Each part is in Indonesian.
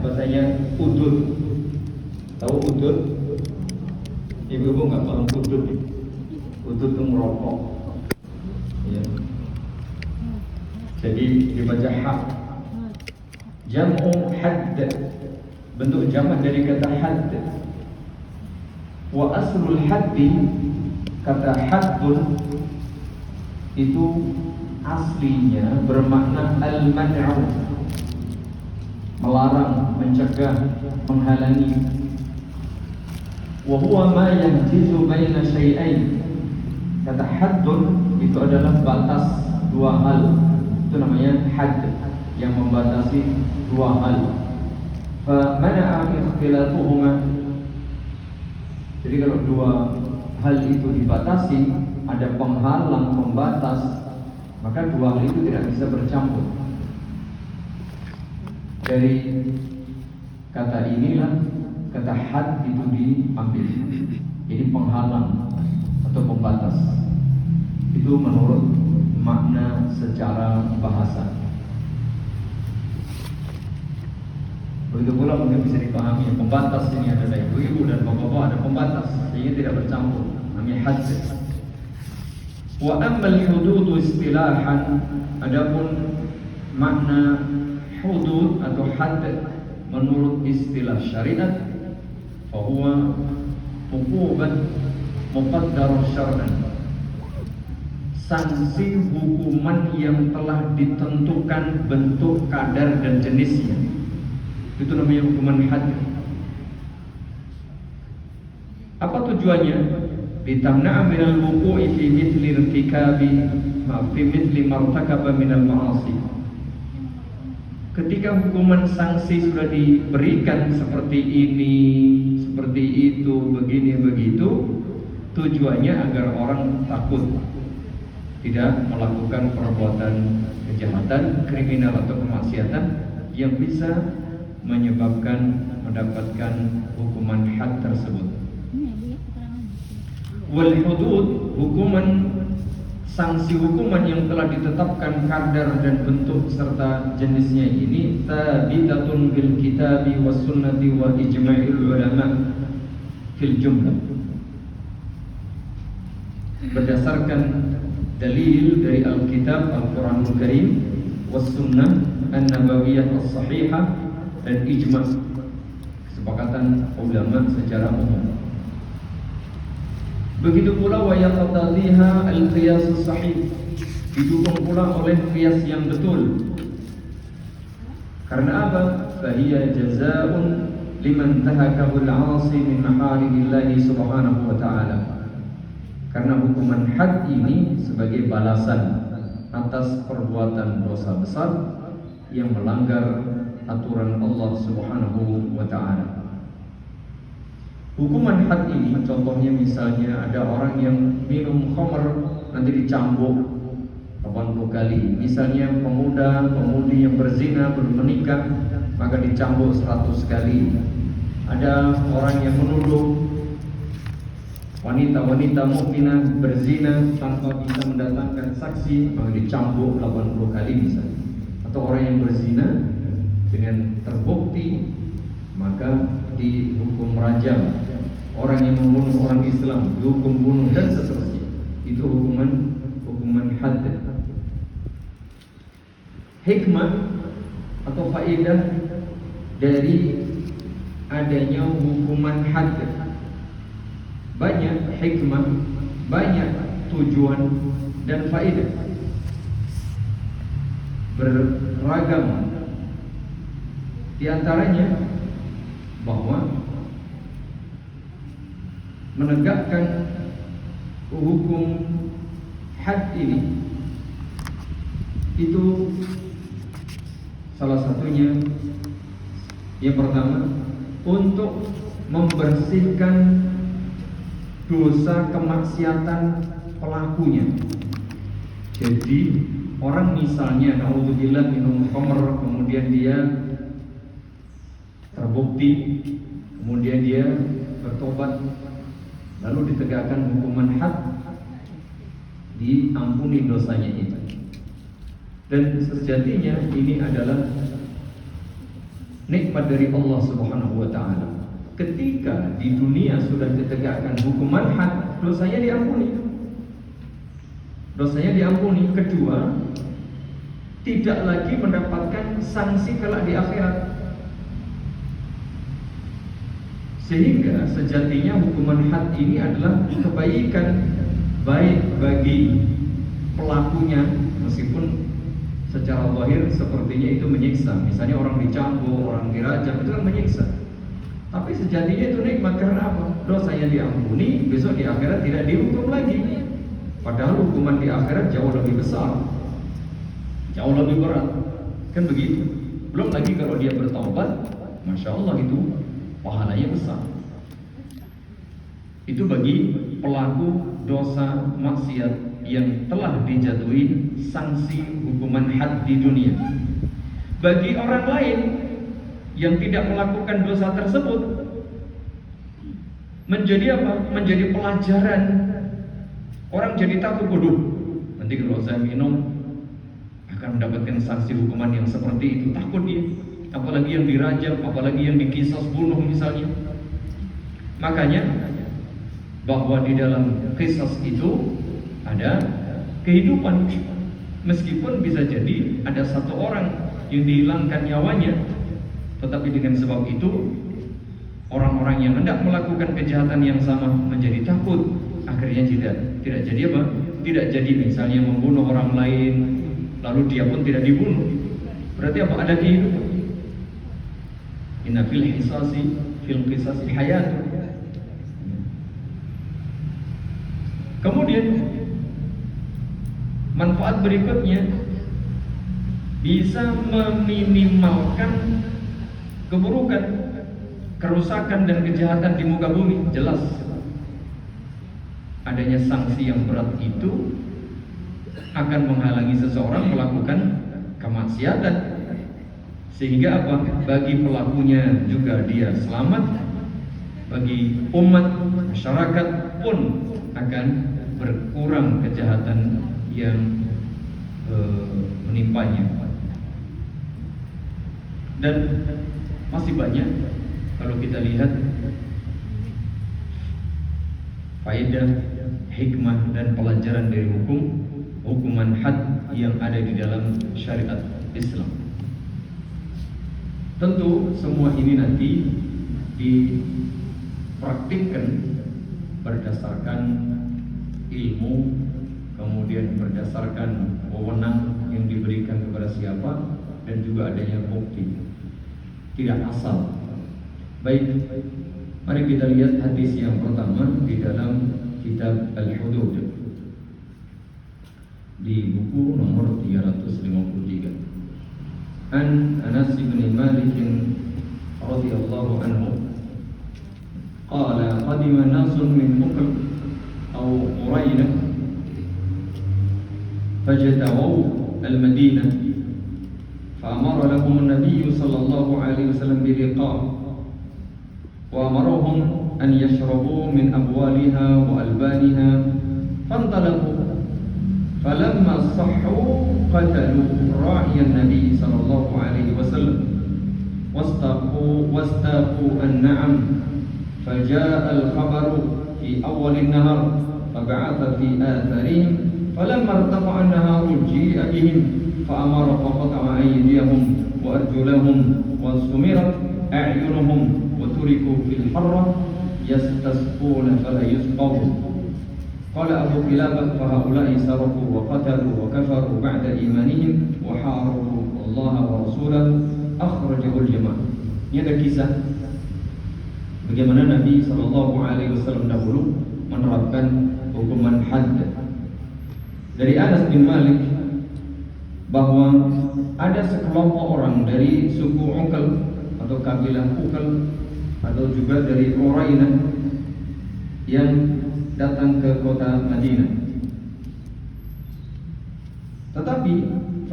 bahasanya udud. Tahu udud? Ibu-ibu nggak paham udud? Udud itu merokok. Ya. Jadi dibaca hak. Jam'u hadd, bentuk jamak dari kata hadd. Wa aslul haddi, kata haddun itu aslinya bermakna al-man'u, melarang, mencegah, menghalangi. Wa huwa ma yahjizu baina syai'ain. Kata haddun itu adalah batas dua hal. Itu namanya hadd, yang membatasi dua hal. Fa mana'a ikhtilatuhuma. Jadi kalau dua hal itu dibatasi, ada penghalang, pembatas, maka dua hal itu tidak bisa bercampur. Dari kata inilah kata had itu diambil. Jadi penghalang atau pembatas. Itu menurut makna secara bahasa. Begitu pula mungkin bisa dipahami pembatas ini adalah ibu-ibu dan bapak-bapak, ada pembatas sehingga tidak bercampur, namanya had. Wa ammal hudud istilahan, adapun makna hudud atau had menurut istilah syariat, bahwa uqubat muqaddar syar'an, sanksi hukuman yang telah ditentukan bentuk, kadar dan jenisnya. Itu namanya hukuman had. Apa tujuannya? Litamna'a minal wuqu'i fi mithli irtikabi fi mithli martakaba minal ma'asi. Ketika hukuman sanksi sudah diberikan seperti ini, seperti itu, begini, begitu, tujuannya agar orang takut, tidak melakukan perbuatan kejahatan, kriminal atau kemaksiatan yang bisa menyebabkan mendapatkan hukuman had tersebut. Wal hudud, hukuman, sanksi hukuman yang telah ditetapkan kadar dan bentuk serta jenisnya ini tabitatun bil kitabi was sunnati wa ijma'il ulama fil jumlah. Berdasarkan dalil dari Alkitab, Al-Quranul Karim, was sunnah an-nabawiyah as-sahihah, dan ijma', kesepakatan ulama secara umum. Begitu pula wa yaqtadiha al-qiyas as-sahih, didukung pula oleh qiyas yang betul. Karena apa? Fahiya jazaa'un liman tahakahu al-'asi min maharimillahi subhanahu wa ta'ala. Karena hukuman had ini sebagai balasan atas perbuatan dosa besar yang melanggar aturan Allah Subhanahu wa ta'ala. Hukuman had ini contohnya misalnya ada orang yang minum khamr nanti dicambuk 80 kali. Misalnya pemuda-pemudi yang berzina belum menikah maka dicambuk 100 kali. Ada orang yang menuduh wanita-wanita mukminah berzina tanpa bisa mendatangkan saksi maka dicambuk 80 kali misalnya. Atau orang yang berzina dengan terbukti maka dihukum rajam. Orang yang membunuh orang Islam dihukum bunuh dan seterusnya. Itu hukuman had. Hikmah atau faedah dari adanya hukuman had, banyak hikmah, banyak tujuan dan faedah beragam. Di antaranya bahwa menegakkan hukum had ini itu salah satunya yang pertama untuk membersihkan dosa kemaksiatan pelakunya. Jadi orang misalnya naudzubillah minum khamr, kemudian dia terbukti, kemudian dia bertobat, lalu ditegakkan hukuman had, diampuni dosanya itu. Dan sejatinya ini adalah nikmat dari Allah Subhanahu wa taala. Ketika di dunia sudah ditegakkan hukuman had, dosanya diampuni. Dosanya diampuni. Kedua, tidak lagi mendapatkan sanksi kelak di akhirat. Sehingga sejatinya hukuman had ini adalah kebaikan, baik bagi pelakunya, meskipun secara zahir sepertinya itu menyiksa. Misalnya orang dicambuk, orang dirajam, itu kan menyiksa. Tapi sejatinya itu nikmat. Karena apa? Dosanya diampuni, besok di akhirat tidak dihukum lagi. Padahal hukuman di akhirat jauh lebih besar, jauh lebih berat. Kan begitu. Belum lagi kalau dia bertaubat, Masya Allah, itu pahalanya besar. Itu bagi pelaku dosa maksiat yang telah dijatuhi sanksi hukuman had di dunia. Bagi orang lain yang tidak melakukan dosa tersebut, menjadi apa? Menjadi pelajaran. Orang jadi takut, waduh, nanti kalau saya minum akan mendapatkan sanksi hukuman yang seperti itu. Takut dia. Apalagi yang dirajam, apalagi yang dikisas bunuh misalnya. Makanya bahwa di dalam kisas itu ada kehidupan. Meskipun bisa jadi ada satu orang yang dihilangkan nyawanya, tetapi dengan sebab itu orang-orang yang hendak melakukan kejahatan yang sama menjadi takut. Akhirnya tidak jadi apa? Tidak jadi misalnya membunuh orang lain, lalu dia pun tidak dibunuh. Berarti apa? Ada kehidupan. Inna fil qisasi hayat. Kemudian manfaat berikutnya bisa meminimalkan keburukan, kerusakan dan kejahatan di muka bumi. Jelas adanya sanksi yang berat itu akan menghalangi seseorang melakukan kemaksiatan, sehingga apa? Bagi pelakunya juga dia selamat, bagi umat masyarakat pun akan berkurang kejahatan yang menimpanya. Dan masih banyak kalau kita lihat faedah, hikmah dan pelajaran dari hukuman had yang ada di dalam syariat Islam. Tentu semua ini nanti dipraktikkan berdasarkan ilmu, kemudian berdasarkan wewenang yang diberikan kepada siapa, dan juga adanya bukti, tidak asal. Baik, mari kita lihat hadis yang pertama di dalam kitab Al-Hudud di buku nomor 353. An Anas bin Malik radhiyallahu anhu qala qadima nasun min Muql aw Qurainah fajtawu al-Madinah فأمر لهم النبي صلى الله عليه وسلم بلقاء وأمرهم أن يشربوا من أبوالها وألبانها فانطلقوا فلما صحوا قتلوا راعي النبي صلى الله عليه وسلم واستاقوا النعم فجاء الخبر في أول النهار فبعث في آثارهم فلما ارتفع النهار جيء بهم فأمر فقطع أيديهم وأرجلهم وسمرت أعينهم وتركوا في الحرة يستسقون فلا يسقون. قال أبو قلابة فهؤلاء سرقوا وقتلوا وكفروا بعد إيمانهم وحاربوا الله ورسوله أخرجه الجماعة. Ini ada kisah bagaimana Nabi SAW dahulu menerapkan hukuman had. Dari Anas bin Malik bahwa ada sekelompok orang dari suku Uqal atau kabilah Uqal atau juga dari Qurainah yang datang ke kota Madinah. Tetapi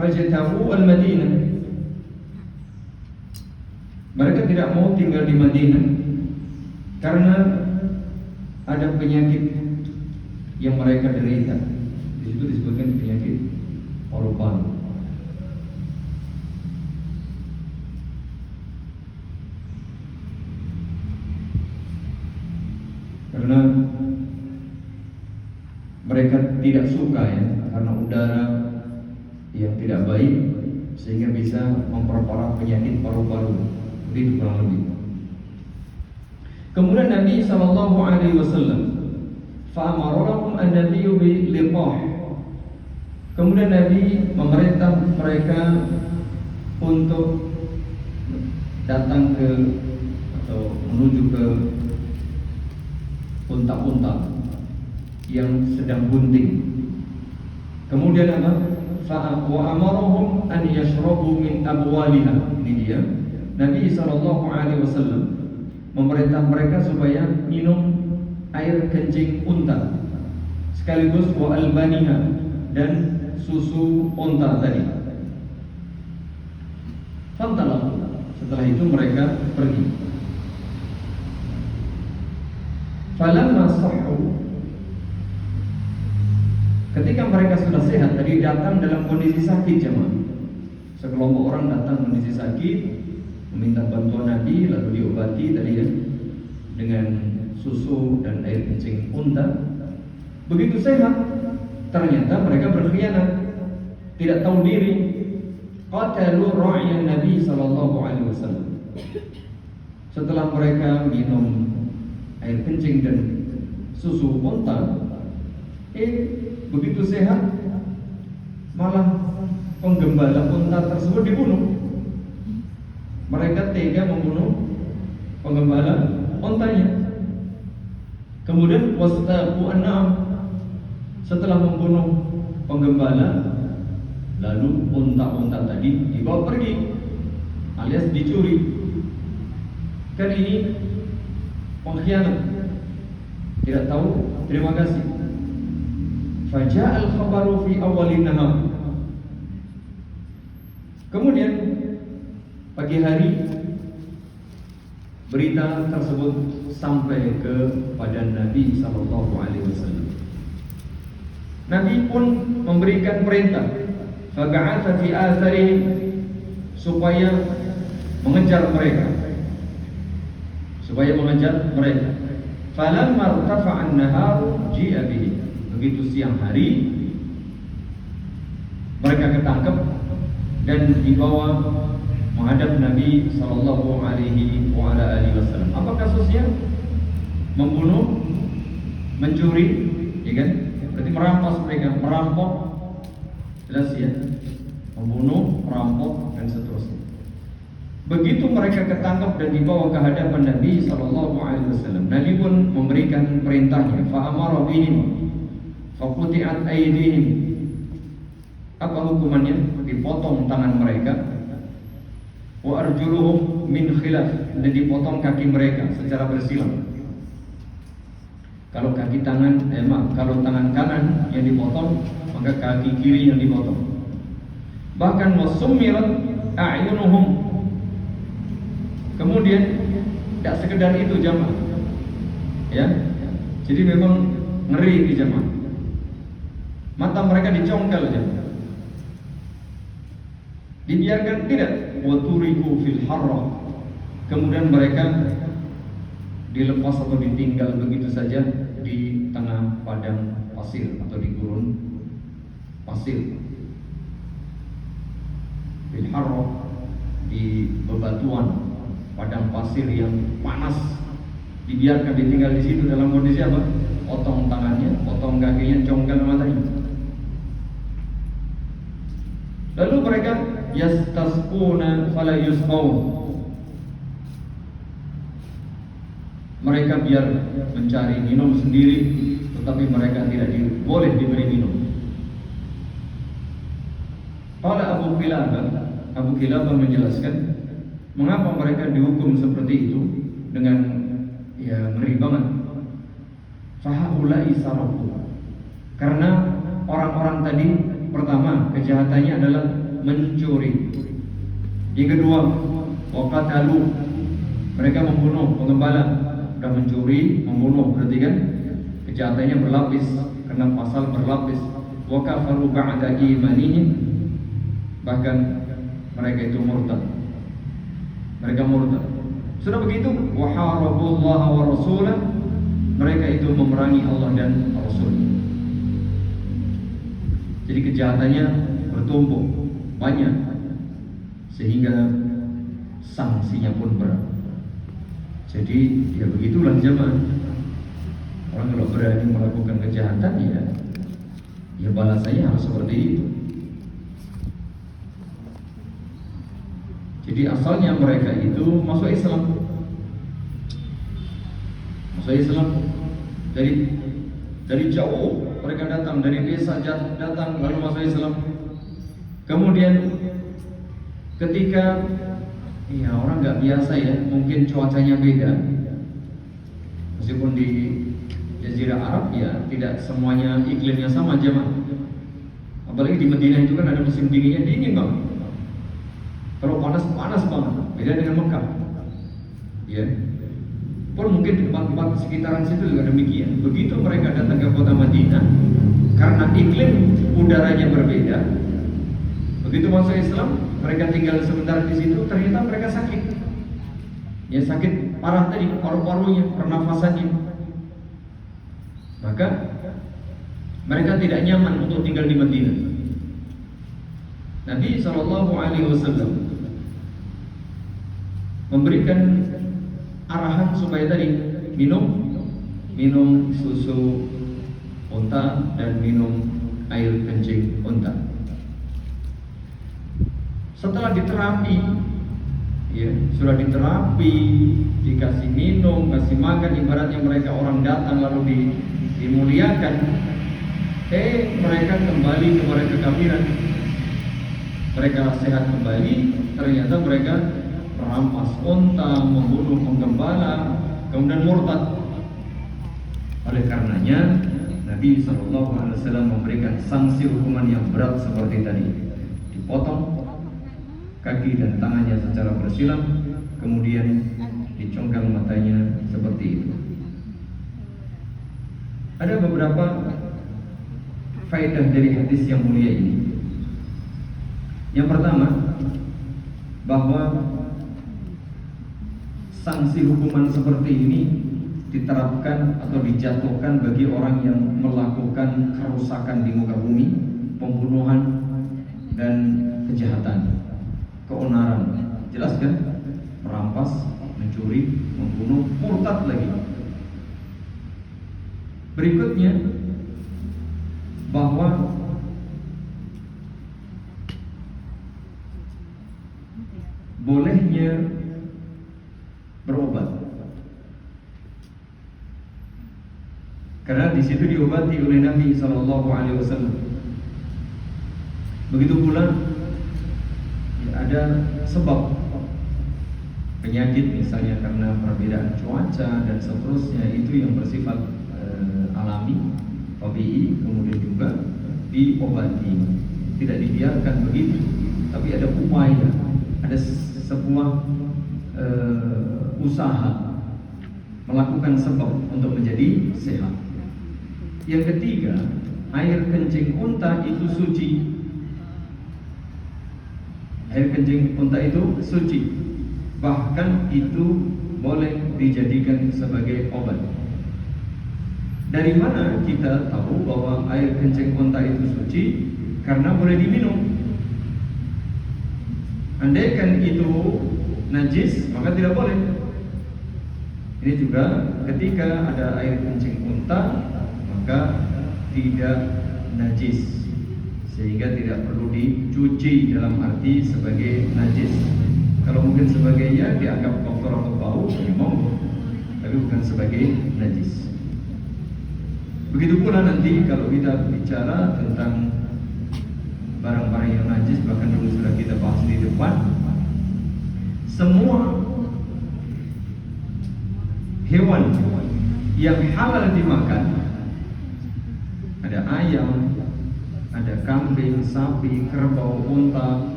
fajtahu al-Madinah, mereka tidak mau tinggal di Madinah karena ada penyakit yang mereka derita. Di situ disebutkan penyakit paru-paru. karena mereka tidak suka ya, karena udara yang tidak baik sehingga bisa memperparah penyakit paru-paru. Itu kurang lebih. Kemudian Nabi sallallahu alaihi wasallam fa'amarahum an-nabiyyu bi liqah. Kemudian Nabi memerintah mereka untuk datang ke atau menuju ke unta-unta yang sedang bunting. Kemudian apa? Wa amarahum an yashrabu min abwaliha. Ini dia. Nabi sallallahu alaihi wasallam memerintah mereka supaya minum air kencing unta, sekaligus wa albaniha, dan susu unta tadi. Fantalahu. Setelah itu mereka pergi. Falamma sahhu, ketika mereka sudah sehat, tadi datang dalam kondisi sakit jemaah. Sekelompok orang datang kondisi sakit, meminta bantuan Nabi, lalu diobati tadi ya dengan susu dan air kencing unta. Begitu sehat, ternyata mereka berkhianat, tidak tahu diri. Qatalu ra'yan Nabi sallallahu alaihi wasallam. Setelah mereka minum air kencing dan susu unta, begitu sehat, malah penggembala unta tersebut dibunuh. Mereka tega membunuh penggembala untanya. Kemudian wastaqu an-na'am, setelah membunuh penggembala, lalu unta-unta tadi dibawa pergi alias dicuri. Kan ini pengkhianat, tidak tahu terima kasih. Faja'al khabaru fi awwalin nahar. Kemudian pagi hari berita tersebut sampai kepada Nabi sallallahu alaihi wasallam. Nabi pun memberikan perintah, fab'atha fi athari, supaya mengejar mereka. Falamma irtafa'a an-nahar ji'a bihi. Begitu siang hari mereka ketangkep dan dibawa menghadap Nabi sallallahu alaihi wasallam. Apa kasusnya? Membunuh, mencuri, ya kan? Berarti merampas mereka, merampok. Jelas ya? Membunuh, merampok dan seterusnya. Begitu mereka ketangkap dan dibawa ke hadapan Nabi sallallahu alaihi wasallam, Nabi pun memberikan perintahnya, fa amara bihim faquti'at aydihim. Apa hukumannya? Dipotong tangan mereka. Wa arjuluhum min khilaf, dan dipotong kaki mereka secara bersilang. Kalau kaki tangan, kalau tangan kanan yang dipotong, maka kaki kiri yang dipotong. Bahkan wasummirat a'yunuhum. Kemudian tidak sekedar itu jamaah, ya. Jadi memang ngeri di jamaah. Mata mereka dicongkel jamaah. Dibiarkan tidak, waturiku fil harrah. Kemudian mereka dilepas atau ditinggal begitu saja di tengah padang pasir atau di gurun pasir. Fil harrah, di bebatuan padang pasir yang panas, dibiarkan ditinggal di situ dalam kondisi apa? Potong tangannya, potong kakinya, congkel matanya. Lalu mereka yastasquna fala yusqaun. Mereka biar mencari minum sendiri, tetapi mereka tidak boleh diberi minum. Qala Abu Qilabah menjelaskan mengapa mereka dihukum seperti itu dengan ngeri banget. Fahaulai sarafu. Karena orang-orang tadi, pertama kejahatannya adalah mencuri. Yang kedua, waqatalu, mereka membunuh pengembala. Sudah mencuri, membunuh, berarti kan kejahatannya berlapis, kena pasal berlapis. Wa kafaru ba'da imanihim, bahkan mereka itu murtad. Mereka murtad. Sudah begitu, wa harabullaha wa rasulah, mereka itu memerangi Allah dan Rasul-Nya. Jadi kejahatannya bertumpuk banyak sehingga sanksinya pun berat. Jadi ya begitulah jemaah. Orang kalau berani melakukan kejahatan ya balasannya harus seperti itu. Jadi asalnya mereka itu masuk Islam. Dari jauh mereka datang, dari desa datang lalu masuk Islam. Kemudian ketika orang nggak biasa mungkin cuacanya beda. Meskipun di Jazirah Arab tidak semuanya iklimnya sama jemaah. Apalagi di Madinah itu kan ada musim dinginnya, dingin banget. Kalau panas banget, beda dengan Mekah. Pun mungkin di tempat-tempat sekitaran situ juga demikian. Begitu mereka datang ke kota Madinah, karena iklim udaranya berbeda. Begitu masuk Islam, mereka tinggal sebentar di situ, ternyata mereka sakit. Sakit parah tadi, paru-parunya, pernafasannya. Maka mereka tidak nyaman untuk tinggal di Madinah. Nabi SAW memberikan arahan supaya tadi minum susu unta dan minum air kencing unta. Setelah diterapi, sudah diterapi, dikasih minum, kasih makan, ibaratnya mereka orang datang lalu dimuliakan. Mereka kembali kepada kekafiran. Mereka sehat kembali, ternyata mereka merampas unta, membunuh penggembala, kemudian murtad. Oleh karenanya Nabi SAW memberikan sanksi hukuman yang berat seperti tadi. Dipotong kaki dan tangannya secara bersilang, kemudian dicongkang matanya seperti itu. Ada beberapa faedah dari hadis yang mulia ini. Yang pertama, bahwa sanksi hukuman seperti ini diterapkan atau dijatuhkan bagi orang yang melakukan kerusakan di muka bumi, pembunuhan dan kejahatan, keonaran. Jelas kan? Merampas, mencuri, membunuh, murtad lagi. Berikutnya, bahwa bolehnya berobat, karena di situ diobati oleh Nabi SAW. Begitu pula ada sebab penyakit, misalnya karena perbedaan cuaca dan seterusnya, itu yang bersifat alami, tabii, kemudian juga diobati, tidak dibiarkan begitu, tapi ada upaya, ada sebuah usaha melakukan sebab untuk menjadi sehat. Yang ketiga, air kencing unta itu suci. Air kencing unta itu suci, bahkan itu boleh dijadikan sebagai obat. Dari mana kita tahu bahwa air kencing unta itu suci? Karena boleh diminum. Andaikan itu najis, maka tidak boleh. Ini juga ketika ada air kencing unta, maka tidak najis, sehingga tidak perlu dicuci dalam arti sebagai najis. Kalau mungkin sebagai dianggap kotor atau bau, memang, tapi bukan sebagai najis. Begitu pula nanti kalau kita bicara tentang barang-barang yang najis, bahkan dulu sudah kita bahas di depan, semua hewan yang halal dimakan, ada ayam, ada kambing, sapi, kerbau, unta,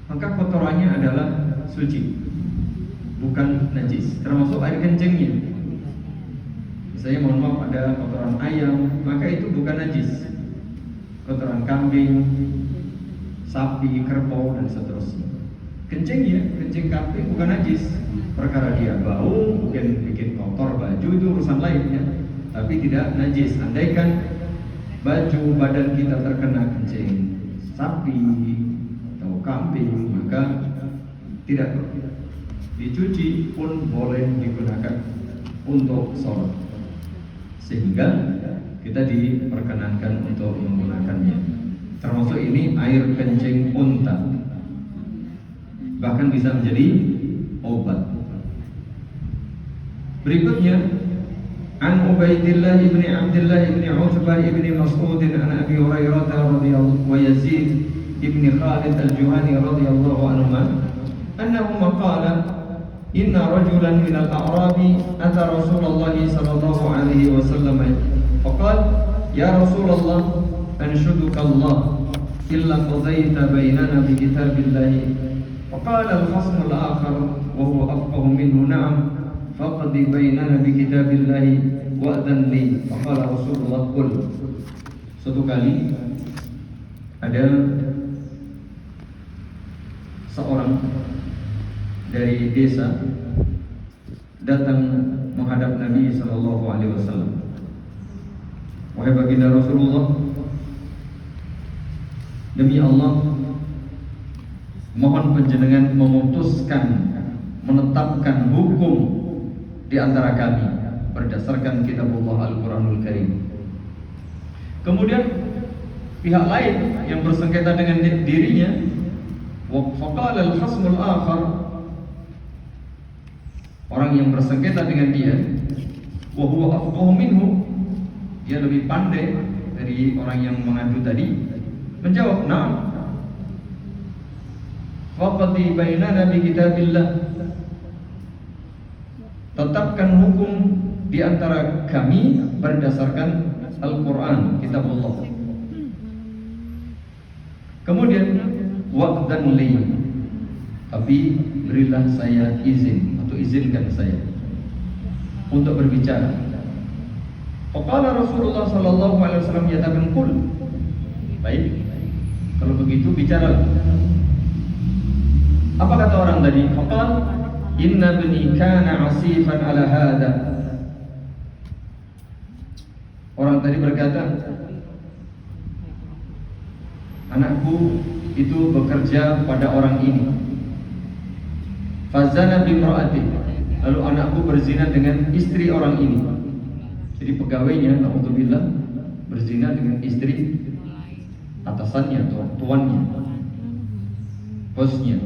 maka kotorannya adalah suci, bukan najis, termasuk air kencingnya. Misalnya mohon maaf ada kotoran ayam, maka itu bukan najis. Kotoran kambing, sapi, kerbau dan seterusnya. Kencingnya, kencing kambing bukan najis, perkara dia bau, mungkin bikin kotor baju baju itu urusan lain ya, tapi tidak najis. Andaikan baju badan kita terkena kencing sapi atau kambing, maka tidak dicuci pun boleh digunakan untuk sholat, sehingga kita diperkenankan untuk menggunakannya. Termasuk ini air kencing unta, bahkan bisa menjadi obat. Berikutnya, an Ubaidillah ibn Abdullah ibn Utbah ibn Mas'ud an Abi Hurairah radhiyallahu wa Yazid ibn Khalid al-Juhani radhiyallahu anhuma annahuma qala inna rajulan min al-a'rabi ata Rasulullah sallallahu alaihi wasallam faqala ya Rasulullah anshuduka Allah illa qadaita bainana bi kitabillah faqala al-khasm al-akhar wa huwa afqahu minhu na'am faqdi bainana bi kitabillah wa'dhan li faqala Rasulullah qul. Suatu kali ada seorang dari desa datang menghadap Nabi sallallahu alaihi wasallam. Wahai baginda Rasulullah, demi Allah, mohon panjenengan memutuskan, menetapkan hukum di antara kami berdasarkan kitabullah Al-Quranul Karim. Kemudian pihak lain yang bersengketa dengan dirinya, faqala al-khasmul akhar, orang yang bersengketa dengan dia, wa huwa afqahu minhu, dia lebih pandai dari orang yang mengadu tadi, menjawab, "Na'am." Faqdi bainana bi kitabillah, tetapkan hukum di antara kami berdasarkan Al-Quran, kitabullah. Kemudian wa'dhan li, tapi berilah saya izin atau izinkan saya untuk berbicara. Faqala Rasulullah sallallahu alaihi wasallam yatakan qul. Baik, kalau begitu bicaralah. Apa kata orang tadi? Faqal inna bani kana asifan ala hada. Orang tadi berkata, anakku itu bekerja pada orang ini. Fazana bimra'ati, lalu anakku berzina dengan istri orang ini. Jadi pegawainya, na'udzubillah, berzina dengan istri atasannya atau tuannya, bosnya.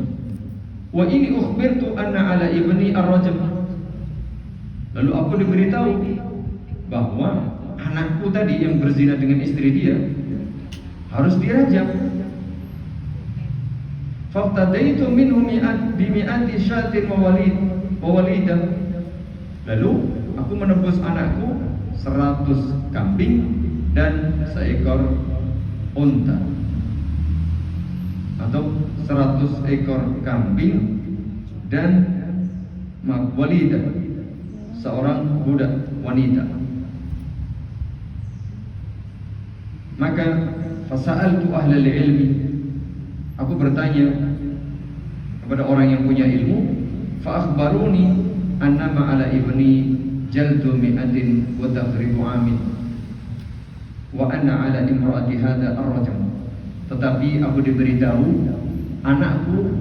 Wa ini ukhbirtu anna ala ibni ar-rajam, lalu aku diberitahu bahwa anakku tadi yang berzina dengan istri dia harus dirajam. Faftadaitu minhu bimi'ati syatin wa walidah, lalu aku menebus anakku 100 kambing dan seekor unta, atau 100 ekor kambing dan walidah, seorang budak wanita. Maka fasa'altu ahlal ilmi, aku bertanya kepada orang yang punya ilmu, fa akhbaruni annama ala ibni jaldu mi'atin wa taghribu amin wa anna ala imraati hadha ar-rajam. Tetapi aku diberitahu anakku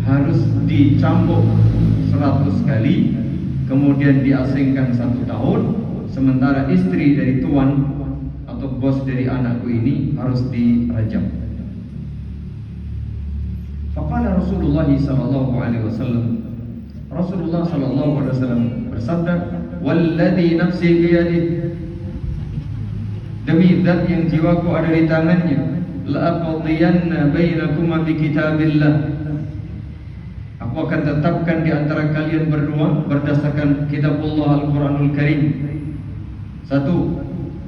harus dicambuk 100 kali, kemudian diasingkan 1 tahun, sementara istri dari tuan atau bos dari anakku ini harus dirajam. Faqala Rasulullah sallallahu alaihi wasallam, Rasulullah sallallahu alaihi wasallam bersabda, "Walladzi nafsi biyadihi, demi zat yang jiwaku ada di tangannya, la aqdiyanna bainakuma bi kitabillah, aku akan tetapkan di antara kalian berdua berdasarkan kitabullah Al-Quranul Karim. 1.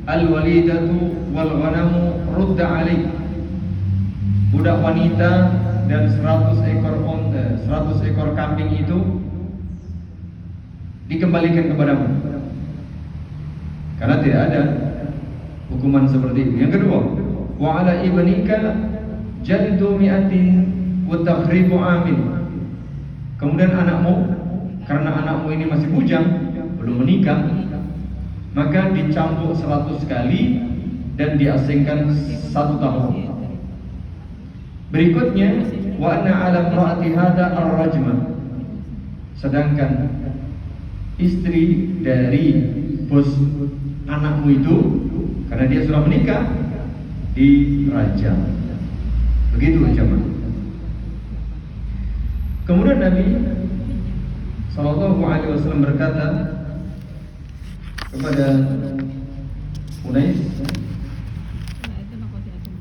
Al-walidatu wal ghanamu rudda alaih, budak wanita dan 100 ekor kambing itu dikembalikan kepadamu, karena tidak ada hukuman seperti itu. Yang kedua, wa ala ibnika jaldu mi'atin wa taghribu amin, kemudian anakmu, karena anakmu ini masih bujang, belum menikah, maka dicambuk 100 kali dan diasingkan 1 tahun. Berikutnya, wa anna 'ala imra'ati hadza ar-rajma. Sedangkan istri dari bos anakmu itu, karena dia sudah menikah, dirajam. Begitu jemaah. Kemudian Nabi Sallallahu Alaihi Wasallam berkata kepada Unais,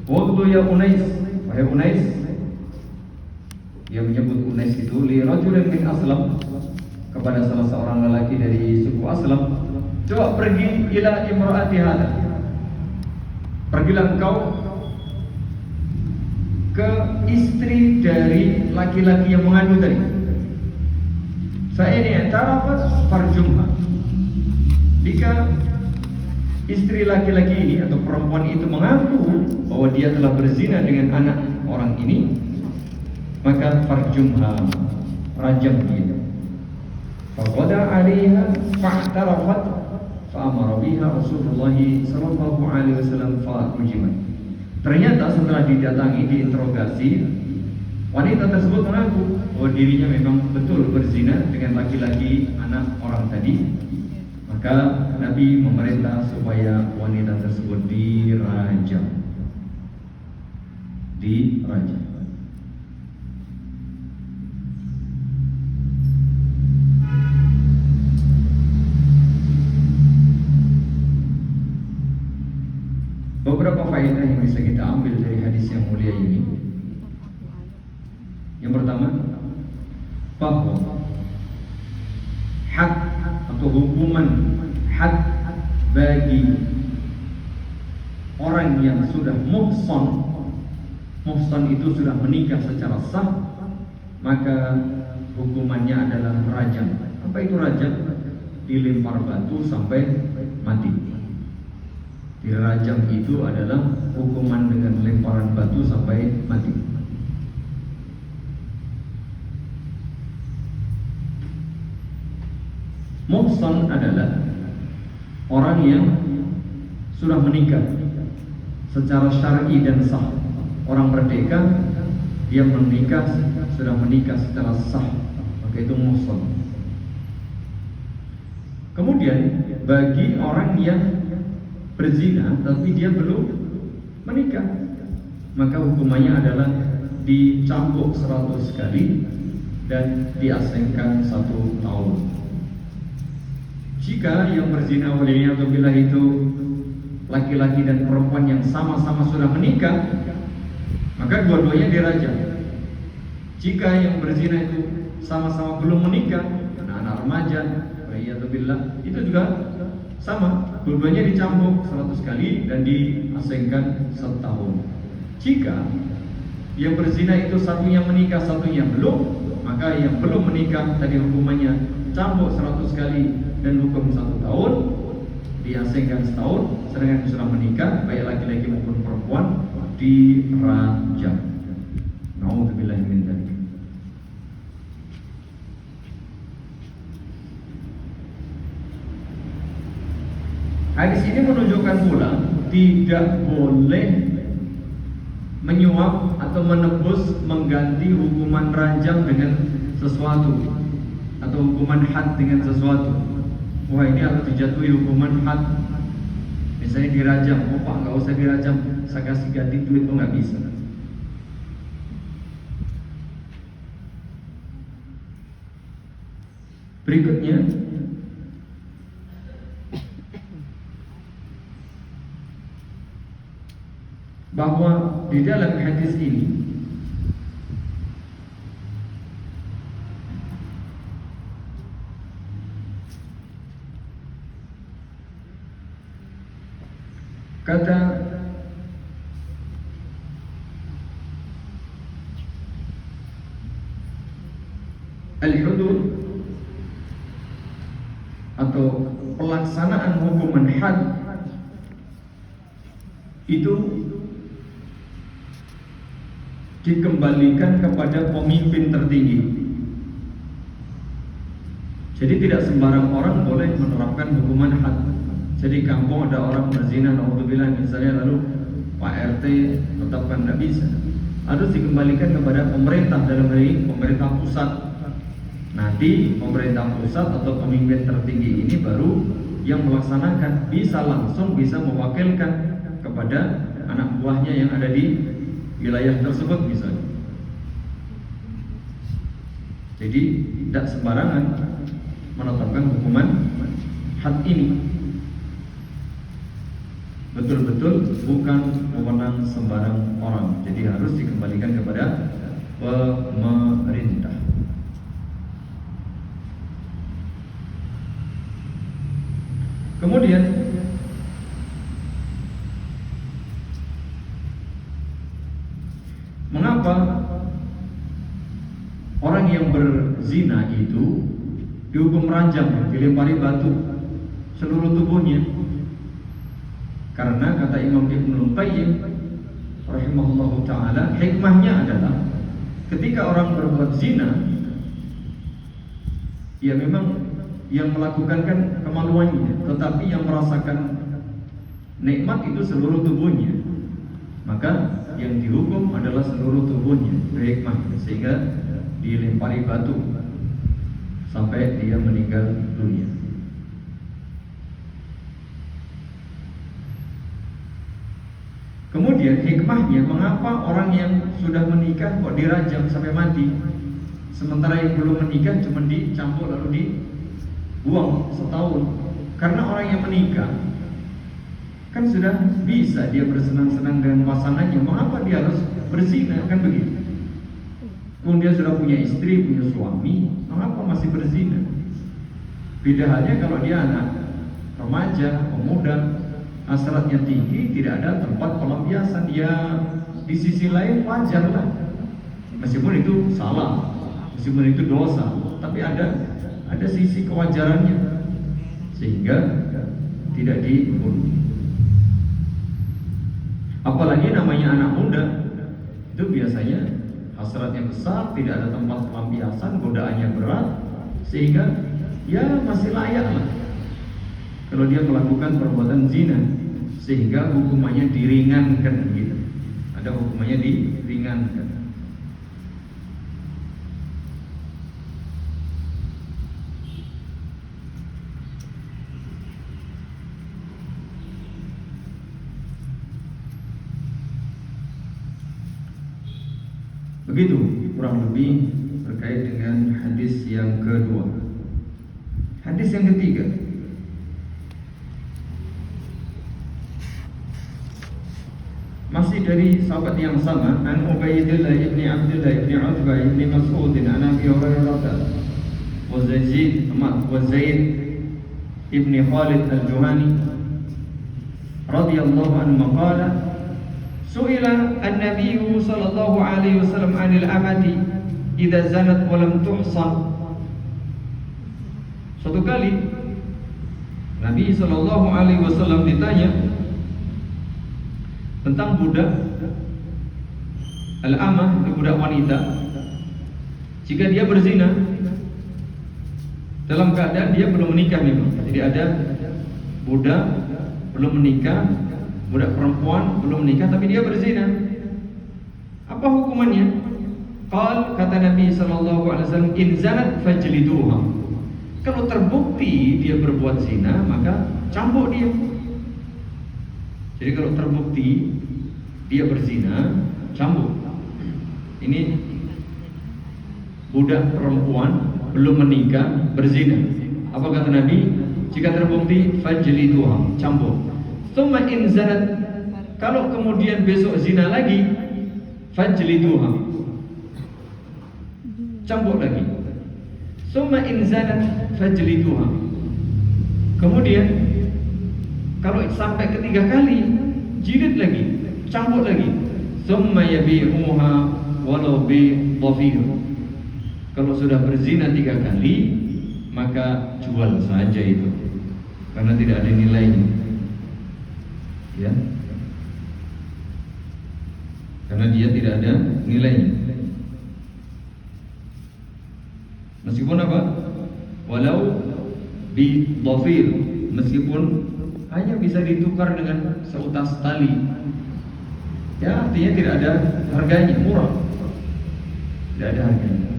"Waktu ya Unais, wahai Unais." Dia menyebut Unais itu li rajulin min Aslam, kepada salah seorang lelaki dari suku Aslam. Coba pergi ila imraati hada. Pergilah engkau ke istri dari laki-laki yang mengadu tadi. Saya ini tarafat farjumha. Jika istri laki-laki ini atau perempuan itu mengaku bahwa dia telah berzina dengan anak orang ini, maka farjumha, rajam dia. Faqada 'alaiha fa'tarafat fa'amara biha Rasulullah sallallahu alaihi wasallam fa'ujimat. Ternyata setelah didatangi, diinterogasi, wanita tersebut mengaku bahwa dirinya memang betul berzina dengan laki-laki anak orang tadi. Maka Nabi memerintah supaya wanita tersebut dirajam. Dirajam. Beberapa faedah yang bisa kita ambil dari hadis yang mulia ini. Yang pertama, bahwa had atau hukuman had bagi orang yang sudah muhsan itu sudah menikah secara sah, maka hukumannya adalah rajam. Apa itu rajam? Dilempar batu sampai mati. Dirajam itu adalah hukuman dengan lemparan batu sampai mati. Muhsan adalah orang yang sudah menikah secara syar'i dan sah. Orang merdeka, dia menikah, sudah menikah secara sah, maka itu muhsan. Kemudian bagi orang yang berzina tapi dia belum menikah, maka hukumannya adalah dicambuk 100 kali dan diasingkan 1 tahun. Jika yang berzina waliyadzubillah itu laki-laki dan perempuan yang sama-sama sudah menikah, maka dua-duanya dirajam. Jika yang berzina itu sama-sama belum menikah, anak-anak remaja waliyadzubillah, itu juga sama, dua-duanya dicambuk 100 kali dan diasingkan 1 tahun. Jika yang berzina itu satu yang menikah, satu yang belum, maka yang belum menikah tadi hukumannya cambuk 100 kali dan hukum 1 tahun, diasingkan 1 tahun. Sedangkan yang sudah menikah, baik laki-laki maupun perempuan, dirajam. Nauzubillahi min dzalik. Hadis ini menunjukkan pula tidak boleh menyuap atau menebus, mengganti hukuman rajam dengan sesuatu atau hukuman had dengan sesuatu. Wah, ini harus dijatuhi hukuman had, misalnya dirajam. Oh Pak, nggak usah dirajam, saya kasih ganti duit. Oh, nggak bisa. Berikutnya, bahwa di dalam hadis ini kata al-hudud atau pelaksanaan hukuman had itu dikembalikan kepada pemimpin tertinggi. Jadi tidak sembarang orang boleh menerapkan hukuman had. Jadi kampung ada orang berzina, naudzubillah misalnya, lalu Pak RT tetapkan, tidak bisa. Harus dikembalikan kepada pemerintah, dalam hal ini pemerintah pusat. Nanti pemerintah pusat atau pemimpin tertinggi ini baru yang melaksanakan, bisa langsung bisa mewakilkan kepada anak buahnya yang ada di wilayah tersebut misalnya. Jadi tidak sembarangan menetapkan hukuman had ini. Betul-betul bukan wewenang sembarang orang. Jadi harus dikembalikan kepada pemerintah. Kemudian mengapa orang yang berzina itu dihukum ranjang, dilempari batu seluruh tubuhnya? Karena kata Imam Ibnul Qayyim rahimahullahu ta'ala, hikmahnya adalah ketika orang berbuat zina, ya memang yang melakukan kan kemaluannya, tetapi yang merasakan nikmat itu seluruh tubuhnya. Maka yang dihukum adalah seluruh tubuhnya, itu hikmah, sehingga dilempari batu sampai dia meninggal dunia. Kemudian hikmahnya, mengapa orang yang sudah menikah kok dirajam sampai mati, sementara yang belum menikah cuma dicampur lalu dibuang setahun? Karena orang yang menikah kan sudah bisa dia bersenang-senang dengan pasangannya, mengapa dia harus berzina? Kan begitu. Kemudian dia sudah punya istri, punya suami, mengapa masih berzina? Beda halnya kalau dia anak remaja, pemuda, hasratnya tinggi, tidak ada tempat pelampiasan, ya di sisi lain wajar lah, meskipun itu salah, meskipun itu dosa, tapi ada sisi kewajarannya, sehingga tidak dibunuh. Apalagi namanya anak muda, itu biasanya hasratnya besar, tidak ada tempat pelampiasan, godaannya berat, sehingga ya masih layak lah kalau dia melakukan perbuatan zina, sehingga hukumannya diringankan gitu. Ada hukumannya diringankan. Begitu kurang lebih terkait dengan hadis yang kedua. Hadis yang ketiga, masih dari sahabat yang sama, an Ubaidillah ibni Abdullah ibni Utbah ibni Mas'ud an Abi Hurairah wa Zaid ibni Khalid al-Juhani radhiyallahu anhu qala su'ila an-nabiy sallallahu alaihi wasallam 'anil amati idza zanat wa lam tuhsan. Suatu kali Nabi sallallahu alaihi wasallam ditanya tentang budak al-amah, budak wanita, jika dia berzina dalam keadaan dia belum menikah memang. Jadi ada budak belum menikah, budak perempuan belum menikah tapi dia berzina. Apa hukumannya? Kata Nabi sallallahu alaihi wasallam, in zanat fajliduha. Kalau terbukti dia berbuat zina, maka cambuk dia. Jadi kalau terbukti dia berzina, cambuk. Ini budak perempuan belum menikah berzina. Apa kata Nabi? Jika terbukti fajliduha, cambuk. Tsumma in zanat, kalau kemudian besok zina lagi, fajliduha, cambuk lagi. Tsumma in zanat fajliduha. Kemudian kalau sampai ketiga kali, jilid lagi, cambuk lagi. Tsumma yabi'uha walau bi dhafir. Kalau sudah berzina 3 kali, maka jual saja itu, karena tidak ada nilainya. Ya. Karena dia tidak ada nilainya. Meskipun apa? walau bi dhafir, meskipun hanya bisa ditukar dengan seutas tali. Ya, artinya tidak ada harganya, murah. Tidak ada harganya.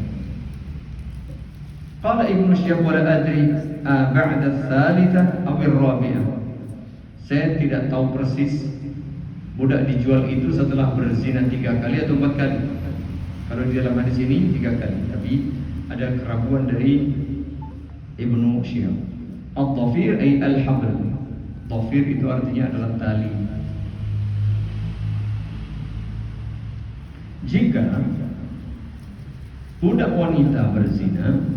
Qala Ibnu Syihab wa la adri ba'da ats-tsalitsah aw ar-rabi'ah. Saya tidak tahu persis budak dijual itu setelah berzina 3 kali atau 4 kali. Kalau di dalam hadis ini 3 kali, tapi ada keraguan dari Ibnu Syihab. Al-dhafir ay al-habl. Dhafir itu artinya adalah tali. Jika budak wanita berzina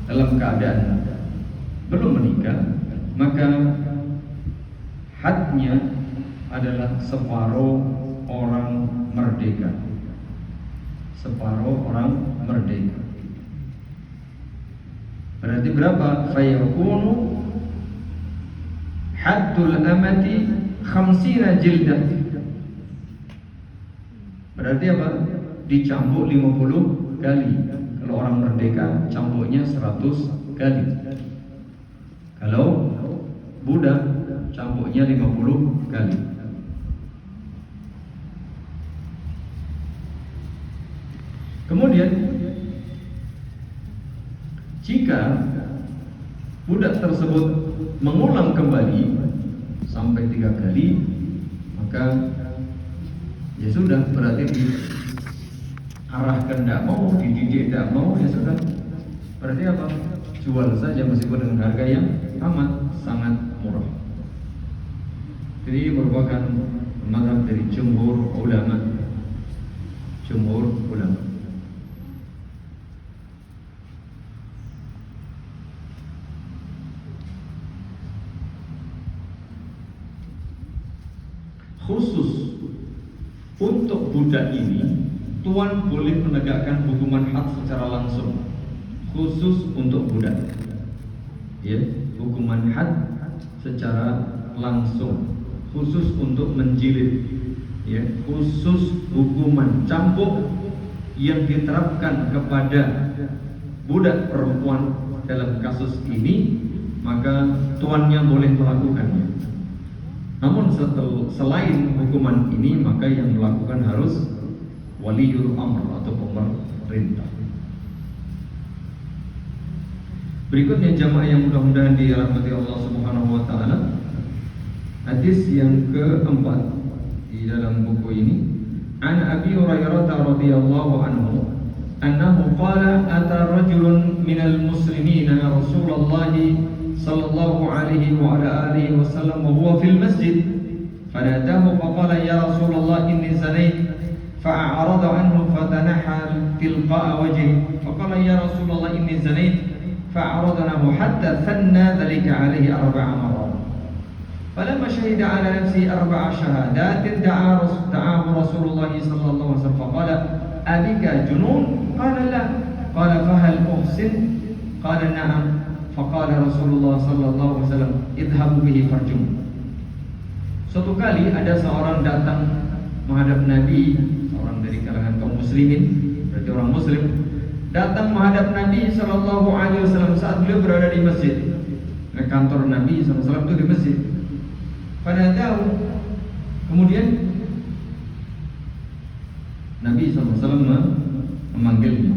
dalam keadaan belum menikah, maka hadnya adalah separuh orang merdeka. Separuh orang merdeka. Berarti berapa? Fayakunu haddul amati 50 jildah. Berarti apa? Dicambuk 50 kali. Kalau orang merdeka cambuknya 100 kali. Kalau budak cambuknya 50 kali. Kemudian jika budak tersebut mengulang kembali sampai 3 kali, maka ya sudah, berarti diarahkan tidak mau, dididik tidak mau, ya sudah. Berarti apa? Jual saja meskipun dengan harga yang amat sangat murah. Ini merupakan mazhab dari jumhur ulama. Jumhur ulama. Khusus untuk budak ini, tuan boleh menegakkan hukuman had secara langsung. Khusus untuk budak, ya, hukuman had secara langsung. Khusus untuk menjilid, ya, khusus hukuman cambuk yang diterapkan kepada budak perempuan dalam kasus ini, maka tuannya boleh melakukannya. Namun selain hukuman ini, maka yang melakukan harus waliul amr atau pemerintah. Berikutnya jamaah yang mudah-mudahan dirahmati Allah Subhanahu wa taala. Hadis yang keempat di dalam buku ini, An Abi Hurairah radhiyallahu anhu annahu qala ata rajulun minal muslimina Rasulullah sallallahu alaihi wa ala alihi wasallam wa huwa fil masjid fanadahu faqala ya Rasulullah inni zanait fa'arada anhu fatanaha tilqa'a wajhi faqala ya Rasulullah inni zanait fa'aradnahu hatta thanna dhalika alaihi 4 marrat falamma shahida ala nafsi 4 shahadatin da'ahu Rasulullah sallallahu alaihi wasallam faqala abika junun qala la qala fahal uhsin qala na'am faqala Rasulullah sallallahu alaihi wasallam idhabu bihi farjum. Suatu kali ada seorang datang menghadap Nabi, seorang dari kalangan kaum muslimin, berarti orang muslim, datang menghadap Nabi sallallahu alaihi wasallam saat beliau berada di masjid. Kantor Nabi sallallahu alaihi wasallam itu di masjid. Pada tahu, kemudian Nabi sallallahu alaihi wasallam memanggilnya.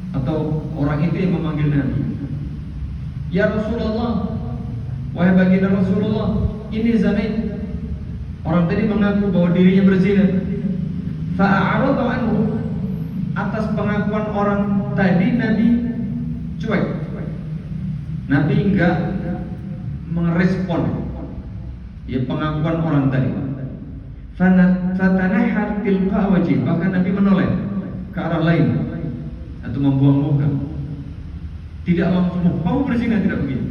Atau orang itu yang memanggil Nabi, ya Rasulullah, wahai baginda Rasulullah, ini zanait. Orang tadi mengaku bahwa dirinya berzina. Fa'arada anhu, atas pengakuan orang tadi Nabi cuek. Nabi enggak merespon ya pengakuan orang tadi. Fatanahar tilqa wajhi, bahkan Nabi menoleh ke arah lain atau membuang muka. Tidak langsung kamu berzina, tidak begitu.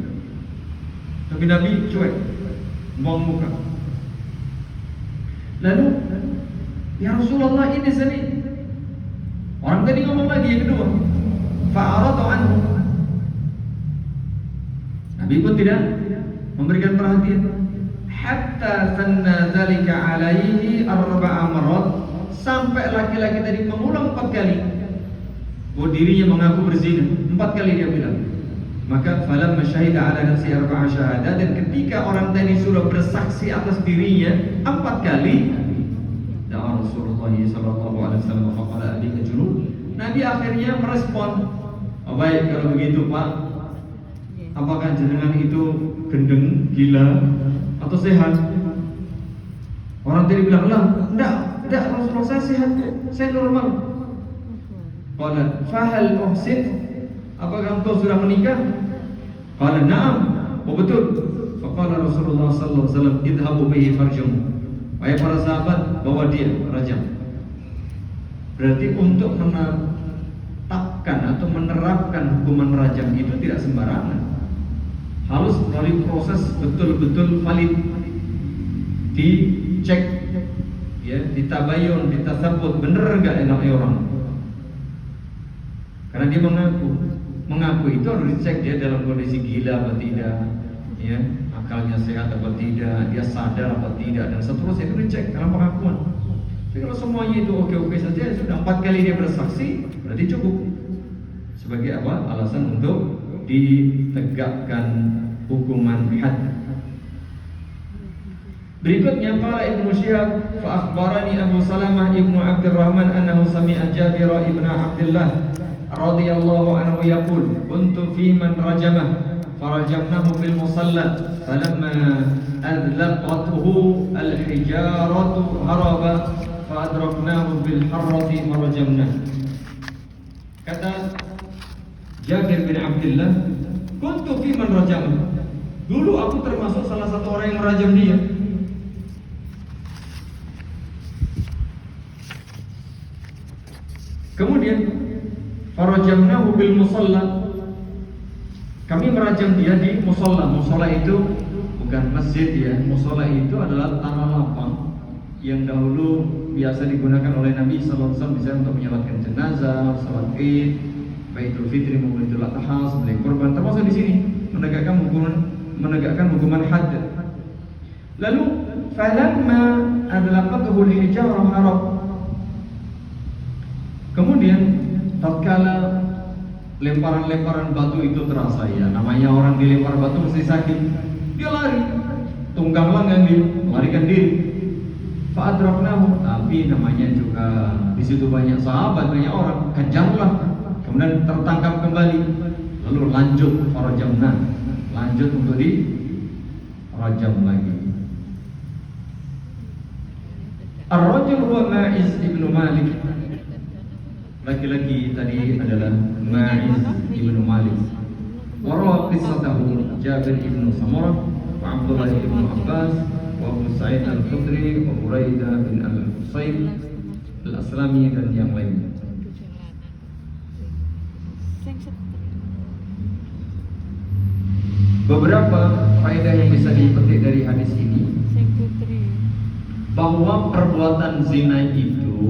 Tapi Nabi cuek, buang muka. Lalu, ya Rasulullah ini zani. Orang tadi ngomong lagi yang kedua. Fa'aradu anhu. Nabi pun tidak memberikan perhatian. Hatta sanna dzalika alaihi 4 marrat, sampai laki-laki tadi mengulang 4 kali bahwa dirinya mengaku berzina. 4 kali dia bilang. Maka falamma syahida ala nafsi arba'a syahadat, dan ketika orang tadi sudah bersaksi atas dirinya 4 kali, da'a Rasulullah sallallahu alaihi wasallam faqala alika junub. Nabi akhirnya merespon, oh, baik kalau begitu Pak, apakah jenengan itu gendeng, gila, atau sehat? Orang tadi bilang, lah, enggak Rasulullah, saya sehat, saya normal. Qala fahal uhsin, apakah engkau sudah menikah? Qala na'am, oh betul. Faqala Rasulullah sallallahu alaihi wasallam, idhabu bihi farjum. Wahai para sahabat, bawa dia rajam. Berarti untuk menetapkan atau menerapkan hukuman rajam itu tidak sembarangan. Harus melalui proses betul-betul valid, dicek, ya, ditabayun, ditasabut, bener enggak enaknya orang. Karena dia mengaku itu harus dicek dia dalam kondisi gila apa tidak, ya, akalnya sehat apa tidak, dia sadar apa tidak, dan seterusnya itu dicek dalam pengakuan. Jadi kalau semuanya itu oke-oke saja, sudah 4 kali dia bersaksi, berarti cukup sebagai apa? Alasan untuk ditegakkan hukuman had. Berikutnya qala Ibnu Syihab fa akhbarani Abu Salamah Ibnu Abdurrahman annahu sami'a Jabir ibn Abdullah radhiyallahu anhu yaqul kuntu fi man rajamah farajamnahu bil musalla falamma adlaqathu al hijaratu haraba fa adraknahu bil harrati farajamnahu. Kata Jabir bin Abdullah, kuntu fi man rajamah, dulu aku termasuk salah satu orang yang merajam dia. Kemudian farajamnahu bil musalla, kami merajam dia di musalla. Musalla itu bukan masjid ya, musalla itu adalah tanah lapang yang dahulu biasa digunakan oleh Nabi sallallahu alaihi wasallam misalnya untuk menyolatkan jenazah, salat Id, Idul Fitri maupun Idul Adha, sembelih kurban, termasuk di sini menegakkan hukuman had. Lalu falamma adlaqathu al-hijarah harab, kemudian tatkala lemparan-lemparan batu itu terasa, ya namanya orang dilempar batu mesti sakit, dia lari, tunggang langgang dia melarikan diri. Fa'adraknahu, tapi namanya juga di situ banyak sahabat, banyak orang, kejarlah, kemudian tertangkap kembali, lalu lanjut farajamna, lanjut untuk di rajam lagi. Ar-rajul huwa Ma'iz ibnu Malik, laki-laki tadi adalah Ma'iz ibnu Malik. Warawa qissatahu Jabir ibnu Samurah wa Abdullah ibnu Abbas wa Abu Sa'id al-Khudri wa Buraidah bin al-Husayb al-Aslami dan yang lainnya. Beberapa faedah yang bisa dipetik dari hadis ini, bahwa perbuatan zina itu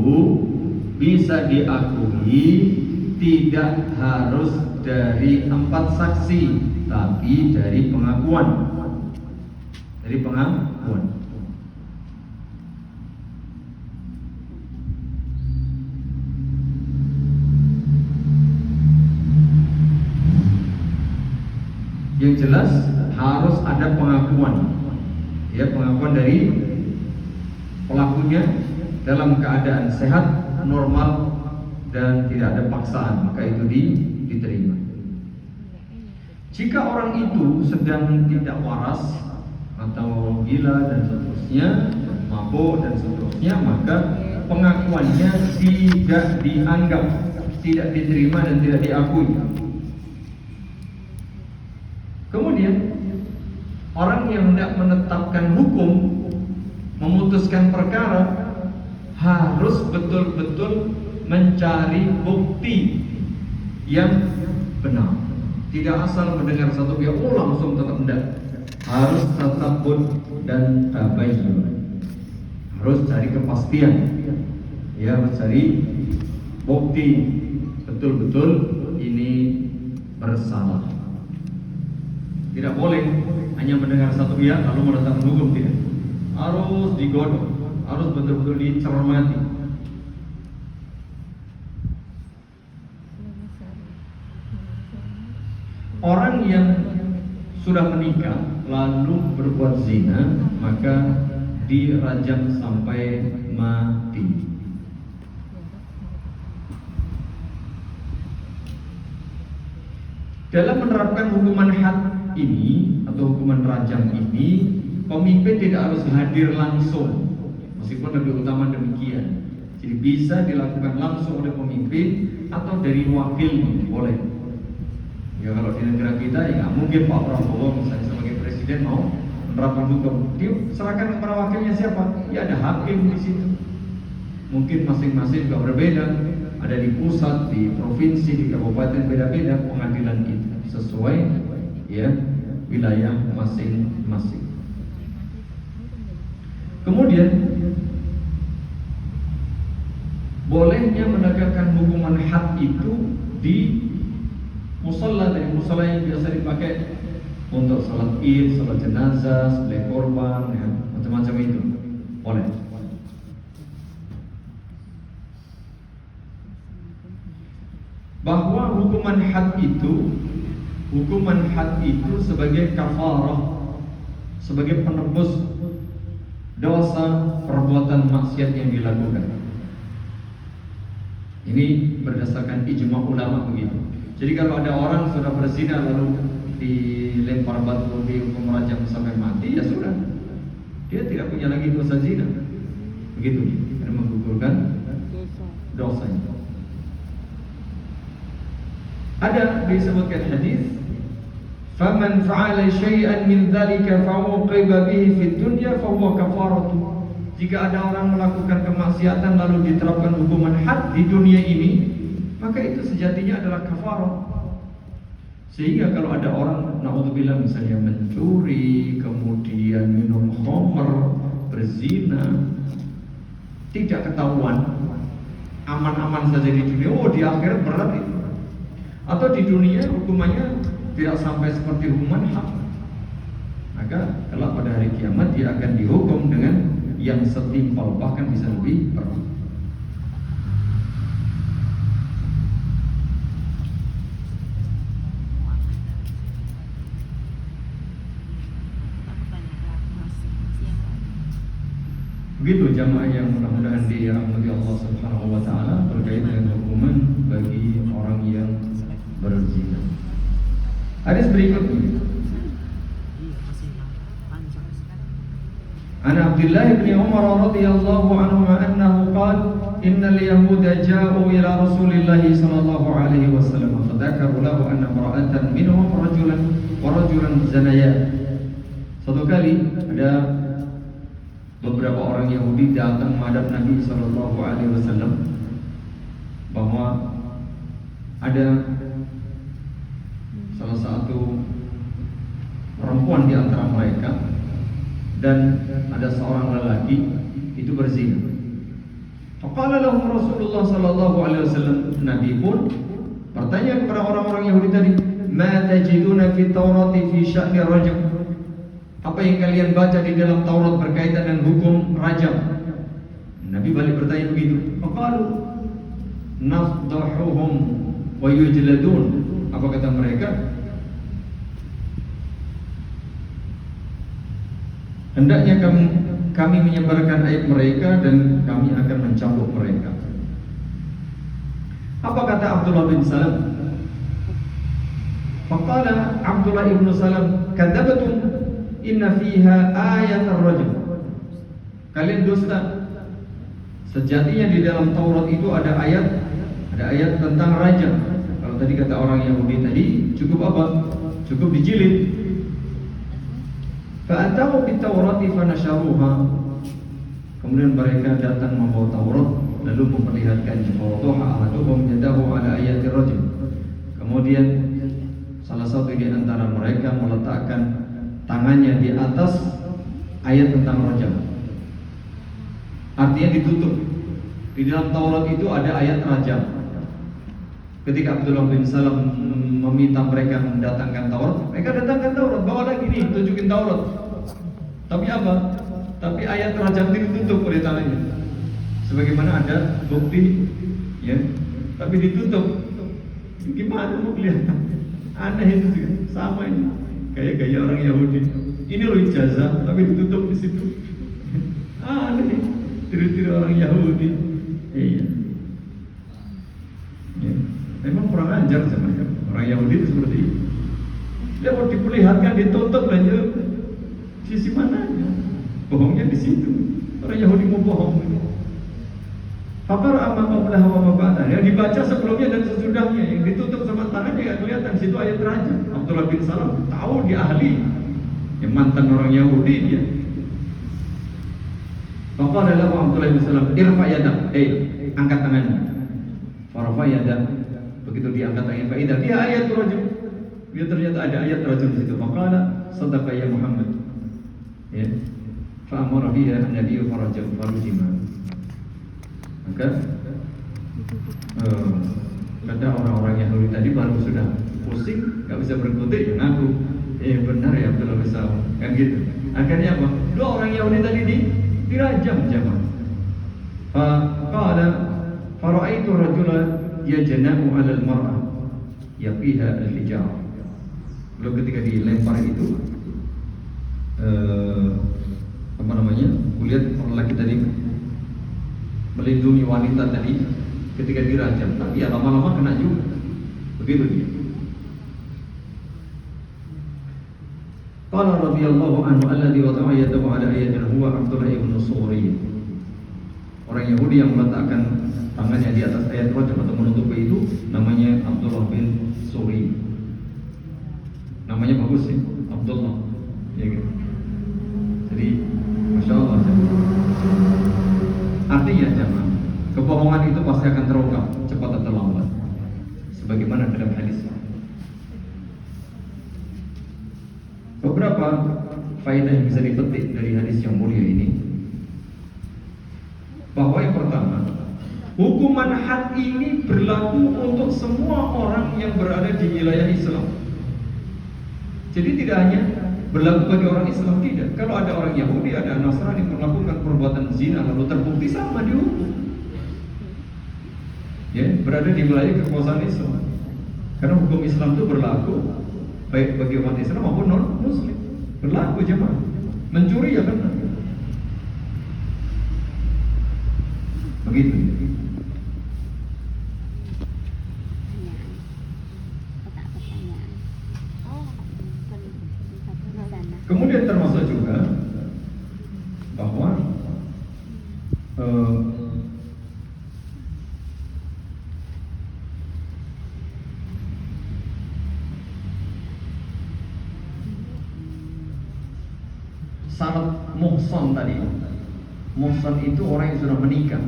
bisa diakui tidak harus dari 4 saksi, tapi dari pengakuan. Dari pengakuan. Yang jelas harus ada pengakuan, ya, pengakuan dari pelakunya dalam keadaan sehat, normal, dan tidak ada paksaan, maka itu diterima. Jika orang itu sedang tidak waras atau gila dan seterusnya, mabuk dan seterusnya, maka pengakuannya tidak dianggap, tidak diterima dan tidak diakui. Kemudian orang yang hendak menetapkan hukum, memutuskan perkara, harus betul-betul mencari bukti yang benar. Tidak asal mendengar satu pihak, langsung tetap tidak. Harus tasabbut dan tabayyun. Harus cari kepastian. Ya, harus cari bukti betul-betul ini bersalah. Tidak boleh hanya mendengar satu pihak lalu menetapkan hukum, tidak. Harus digodok, harus betul-betul dicermati. orang yang sudah menikah lalu berbuat zina maka dirajam sampai mati. Dalam menerapkan hukuman had ini atau hukuman rajam ini, pemimpin tidak harus hadir langsung, meskipun lebih utama demikian. Jadi bisa dilakukan langsung oleh pemimpin atau dari wakilnya, boleh. Ya kalau di negara kita ya mungkin Pak Prabowo misalnya sebagai presiden mau menerapkan hukum, dia serahkan kepada wakilnya siapa? Ya ada hakim di situ. Mungkin masing-masing juga berbeda. Ada di pusat, di provinsi, di kabupaten beda-beda pengadilan itu sesuai ya wilayah masing-masing. Kemudian bolehnya menegakkan hukuman had itu di musalla, dari musalla yang biasa dipakai untuk salat id, salat jenazah, sembelih korban, ya, macam-macam itu boleh. Bahwa hukuman had itu sebagai kafarah, sebagai penebus dosa perbuatan maksiat yang dilakukan. Ini berdasarkan ijma ulama begitu. Jadi kalau ada orang sudah berzina lalu dilempar batu, dihukum rajam sampai mati, ya sudah, dia tidak punya lagi dosa zina. Begitu dia, karena menggugurkan dosanya. Ada disebutkan hadis, "Faman fa'ala syai'an min dzalika fa'uqiba bihi fid dunya fa huwa kafaratu." Jika ada orang melakukan kemaksiatan lalu diterapkan hukuman had di dunia ini, maka itu sejatinya adalah kafarah. Sehingga kalau ada orang naudzubillah misalnya mencuri, kemudian minum khamr, berzina, tidak ketahuan, aman-aman saja di dunia, oh di akhirat berat itu. Atau di dunia hukumannya tidak sampai seperti hukuman had, maka kelak pada hari kiamat dia akan dihukum dengan yang setimpal, bahkan bisa lebih berat. Begitu jamaah yang mudah-mudahan dirahmati Allah Subhanahu wa taala terkait dengan hukuman bagi orang yang berzina. Hadis berikutnya. An Abdullah bin Umar radhiyallahu anhu annahu qala innal yahuda ja'u ila Rasulillah sallallahu alaihi wasallam fadzakaru lahu anna imra'atan minhum rajulan zanaya. Suatu kali ada beberapa orang Yahudi datang menghadap Nabi sallallahu alaihi wasallam bahwa ada salah satu perempuan di antara mereka dan ada seorang lelaki itu berzina. Faqala lahum Rasulullah sallallahu alaihi wasallam, Nabi pun bertanya kepada orang-orang Yahudi tadi, "Ma tajiduna fi Taurati fi sya'ni rajam?" Apa yang kalian baca di dalam Taurat berkaitan dengan hukum rajam? Nabi balik bertanya begitu. Faqalu nafdahuhum wa yujladun. Apa kata mereka? Hendaknya kami menyebarkan aib mereka dan kami akan mencambuk mereka. Apa kata Abdullah bin Salam? Faqala Abdullah ibn Salam, "Kadzabatum inna fiha ayat ar-rajm." Kalian dusta. Sejatinya di dalam Taurat itu ada ayat tentang rajam. Kalau tadi kata orang Yahudi tadi, cukup apa? Cukup dijilid. Fa'atahu bit-Taurati fanasharuha. Kemudian mereka datang membawa Taurat lalu memperlihatkannya. Fawadaha ahaduhum yadahu ala ayatir rajm. Kemudian salah satu di antara mereka meletakkan tangannya di atas ayat tentang rajam. Artinya ditutup. Di dalam Taurat itu ada ayat rajam. Ketika Abdullah bin Salam meminta mereka mendatangkan Taurat, mereka datangkan Taurat, bawa lagi nih, tunjukin Taurat. Tapi apa? Tapi ayat rajam itu ditutup oleh tangannya. Sebagaimana ada bukti, ya, tapi ditutup. Gimana mau kelihatan? Aneh itu juga, sama ini. Kayak gaya orang Yahudi. Ini loh ijazah, tapi ditutup di situ. Aneh, tiru-tiru orang Yahudi. Iya. Ya. Memang kurang ajar sama ya. Orang Yahudi itu seperti itu. Dia mau diperlihatkan, ditutup lanjut. Sisi mananya? Bohongnya di situ. Orang Yahudi mau bohong. Fakar amma qablah wa ma ba'dah. Yang dibaca sebelumnya dan sesudahnya, yang ditutup sama tangannya enggak kelihatan. Situ ayat raja. Abdullah bin Salam tahu dia ahli. Yang mantan orang Yahudi dia. Maka adalah Abdullah bin Salam, irfa yadak, angkat tangannya. Farafa yadak. Begitu diangkat tangannya, faidah dia ayat rajul. Dia ternyata ada ayat rajul di situ. Maka sadaqa ya Muhammad. Ya. Fa amara biha an-nabiy farajul farujima. Maka kata orang-orang Yahudi tadi baru sudah pusing, nggak bisa berkutik, ya ngaku, benar ya Abdullah bin Salam, kan gitu. Akhirnya apa? Dua orang Yahudi tadi dirajam jamaah. Faqala faraitu rajula yajna'u 'ala al-mar'ah yaqiha al-hijar. Lalu ketika dilempar itu apa namanya? Kulihat orang laki tadi melindungi wanita tadi ketika dirajam, tapi ya lama-lama kena juga. Begitu dia. Qala radhiyallahu anhu alladhi wada'a yadahu 'ala ayatin huwa Abdullah ibn Suri. Orang Yahudi yang meletakkan tangannya di atas ayat rajam atau menutupi itu namanya Abdullah bin Suri. Namanya bagus ya, Abdullah. Ya gitu. Jadi Masya Allah. Artinya jemaah, kebohongan itu pasti akan terungkap cepat atau lambat. Sebagaimana dalam hadis. Beberapa faedah yang bisa dipetik dari hadis yang mulia ini. Bahwa yang pertama, hukuman had ini berlaku untuk semua orang yang berada di wilayah Islam. Jadi tidak hanya berlaku bagi orang Islam, tidak. Kalau ada orang Yahudi, ada Nasrani melakukan perbuatan zina lalu terbukti, sama dihukum. Ya, berada di wilayah kekuasaan Islam. Karena hukum Islam itu berlaku baik bagi umat Islam maupun non Muslim. Berlaku jemaah. Mencuri ya benar. Begitu. Kemudian termasuk juga bahwa syarat muhsan tadi. Muhsan itu orang yang sudah menikah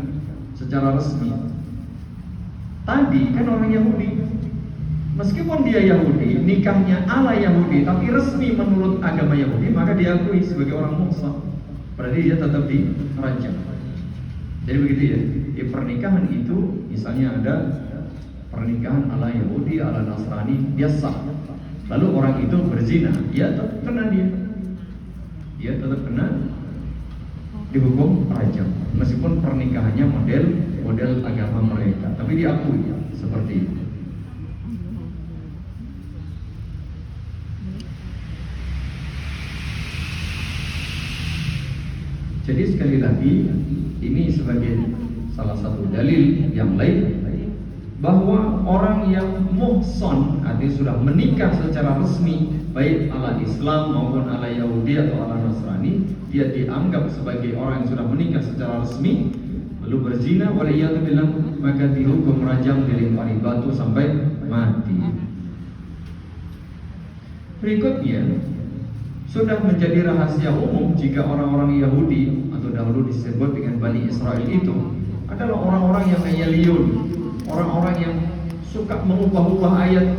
secara resmi. Tadi kan orang Yahudi. Meskipun dia Yahudi, nikahnya ala Yahudi, tapi resmi menurut agama Yahudi, maka diakui sebagai orang muhsan. Berarti dia tetap dirajam. Jadi begitu ya. Di pernikahan itu, misalnya ada pernikahan ala Yahudi, ala Nasrani, dia sah. Lalu orang itu berzina, ya tetap kena dia. Dia tetap kena dihukum rajam. Meskipun pernikahannya model agama mereka, tapi diakui ya, seperti itu. Jadi sekali lagi ini sebagai salah satu dalil yang lain bahwa orang yang muhsan, artinya sudah menikah secara resmi baik ala Islam maupun ala Yahudi atau ala Nasrani, dia dianggap sebagai orang yang sudah menikah secara resmi lalu berzina, waliyadzubillah, maka dihukum rajam, dilempari batu sampai mati. Berikutnya, sudah menjadi rahasia umum jika orang-orang Yahudi atau dahulu disebut dengan Bani Israel itu adalah orang-orang yang ngeyeliun, orang-orang yang suka mengubah-ubah ayat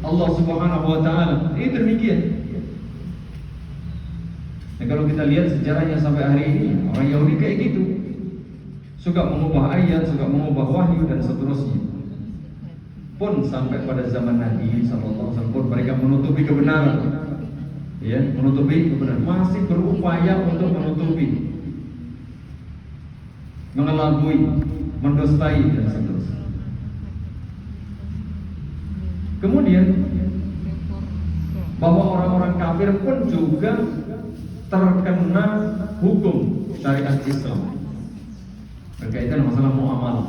Allah Subhanahu wa taala. Ini demikian. Dan kalau kita lihat sejarahnya sampai hari ini, orang Yahudi kayak gitu. Suka mengubah ayat, suka mengubah wahyu dan seterusnya. Pun sampai pada zaman Nabi sallallahu alaihi wasallam mereka menutupi kebenaran. Ya, menutupi kebenaran, masih berupaya untuk menutupi, mengelabui, mendustai dan seterusnya. Kemudian bahwa orang-orang kafir pun juga terkena hukum syariat Islam berkaitan masalah muamalah.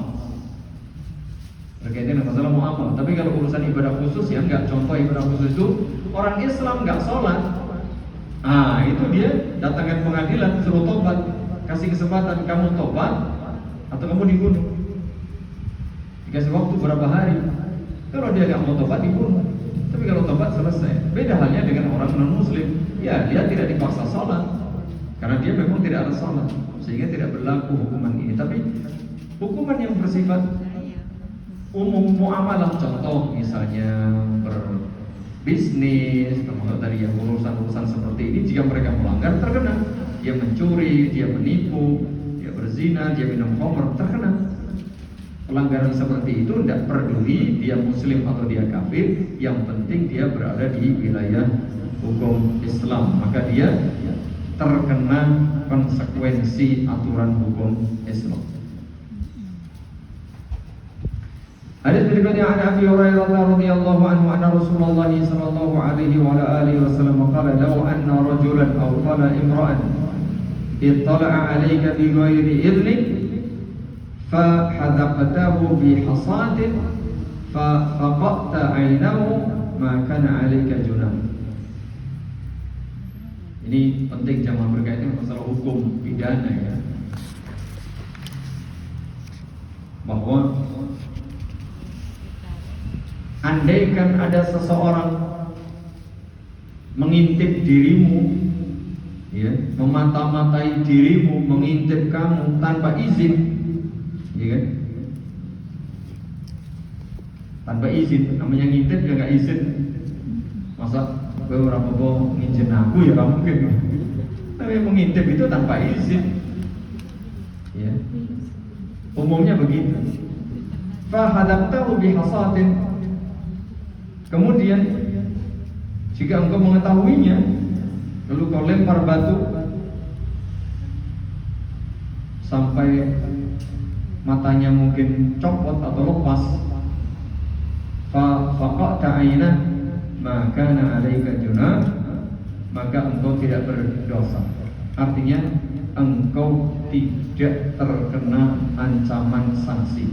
Berkaitan masalah muamalah. Tapi kalau urusan ibadah khusus ya enggak. Contoh ibadah khusus itu orang Islam enggak sholat, itu dia datangkan pengadilan suruh tobat, kasih kesempatan kamu tobat atau kamu dibunuh. Dikasih waktu berapa hari. Kalau dia enggak mau tobat dibunuh. Tapi kalau tobat selesai. Beda halnya dengan orang non-muslim. Ya, dia tidak dipaksa sholat karena dia memang tidak ada sholat, sehingga tidak berlaku hukuman ini. Tapi hukuman yang bersifat umum muamalah, contoh misalnya berbisnis, termasuk dari yang urusan-urusan seperti ini, jika mereka melanggar terkena. Dia mencuri, dia menipu, dia berzina, dia minum khamr, terkena. Pelanggaran seperti itu tidak peduli dia muslim atau dia kafir, yang penting dia berada di wilayah hukum Islam, maka dia terkena konsekuensi aturan hukum Islam. Hadis berikutnya an Abi Hurairah radhiyallahu anhu anna Rasulullah sallallahu alaihi wa alihi wasallam qala law anna rajulan aw qala imra'an ittala'a 'alayka bi ghairi idhnik fa hadaqtahu bi hasadin fa faqata 'ainahu ma kana 'alayka junah. Ini penting jangan berkaitan masalah hukum pidana ya. Bahwa andaikan ada seseorang mengintip dirimu, ya, memata-matai dirimu, mengintip kamu tanpa izin, ya kan? Tanpa izin, namanya ngintip ya nggak izin. Masa beberapa bohong ngizin aku ya kamu mungkin. Tapi mengintip itu tanpa izin, ya. Umumnya begitu. Fahadabtahu bihasatin. Kemudian jika engkau mengetahuinya, lalu kau lempar batu sampai matanya mungkin copot atau lepas, faqata 'ainah maka na'alaika junah, maka engkau tidak berdosa. Artinya engkau tidak terkena ancaman sanksi.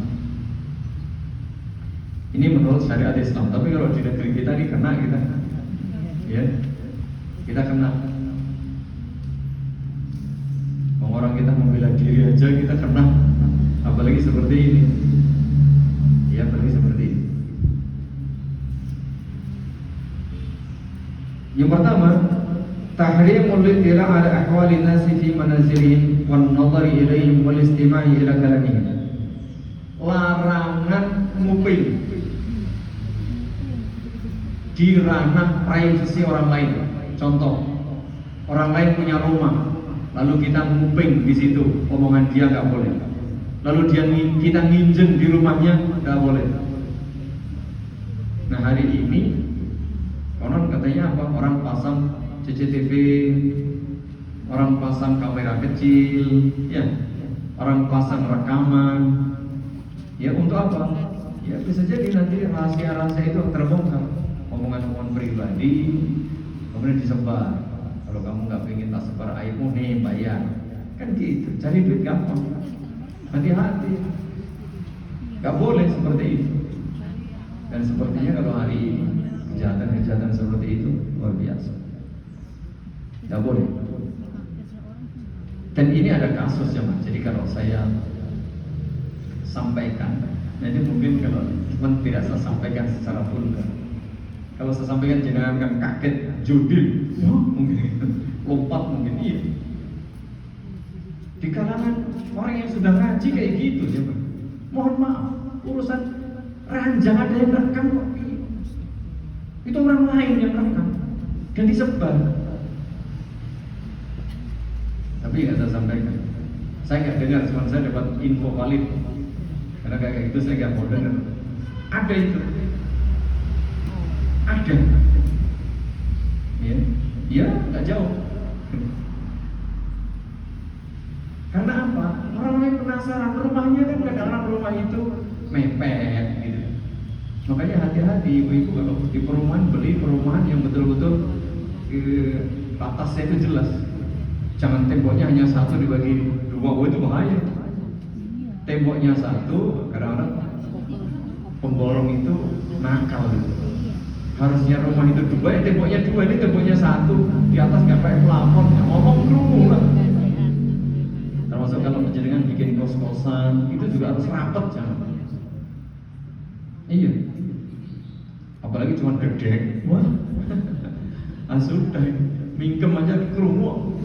Ini menurut syariat Islam. Tapi kalau di negeri kita ini kena kita, ya, kita kena. Orang kita membela diri aja kita kena, apalagi seperti ini. Ya, apalagi seperti ini. Yang pertama, tahrimul ittila' ala ahwalin nasi fi manazilihim wan nadhari ilaihim wal istima'i ila kalamihim. Larangan nguping di ranah privasi orang lain. Contoh, orang lain punya rumah, lalu kita nguping di situ, omongan dia nggak boleh. Lalu kita nginjem di rumahnya, nggak boleh. Nah hari ini konon katanya apa? Orang pasang CCTV, orang pasang kamera kecil, ya, orang pasang rekaman. Ya untuk apa? Ya bisa jadi nanti rahasia-rahasia itu terbongkar. Omongan-omongan pribadi kemudian disebar. Kalau kamu nggak pengen tak sebar aibmu nih bayar. Kan gitu, cari duit gampang. Hati-hati, nggak boleh seperti itu. Dan sepertinya kalau hari ini kejahatan-kejahatan seperti itu luar biasa. Nggak boleh. Dan ini ada kasus ya Mas. Jadi kalau saya sampaikan, jadi mungkin kalau cuma tidak saya sampaikan secara vulgar. Kalau saya sampaikan jangan kan kaget, judul, mungkin lompat mungkin iya. Di kalangan orang yang sudah ngaji kayak gitu ya Pak. Mohon maaf, urusan ranjang ada yang rekam kok. Itu orang lain yang rekam dan disebar. Tapi nggak saya sampaikan. Saya nggak dengar, cuma saya dapat info valid. Karena kayak gitu saya nggak mau dengar. Ada itu. Ada. Ya, nggak jauh. Karena apa? Orang lain penasaran, rumahnya kan kadang-kadang rumah itu mepet gitu. Makanya hati-hati ibu-ibu kalau di perumahan, beli perumahan yang betul-betul atasnya itu jelas. Jangan temboknya hanya satu dibagi dua, itu bahaya. Temboknya satu, kadang-kadang pemborong itu nakal gitu. Harusnya rumah itu dua, temboknya dua, ini temboknya satu, di atas nggak pakai plafon, ngomong kerumuh lah. Termasuk kalau penjaringan bikin kos-kosan, itu juga harus rapat jangan. Iya. Apalagi cuma gede, wah, sudah mingkem aja kerumuh.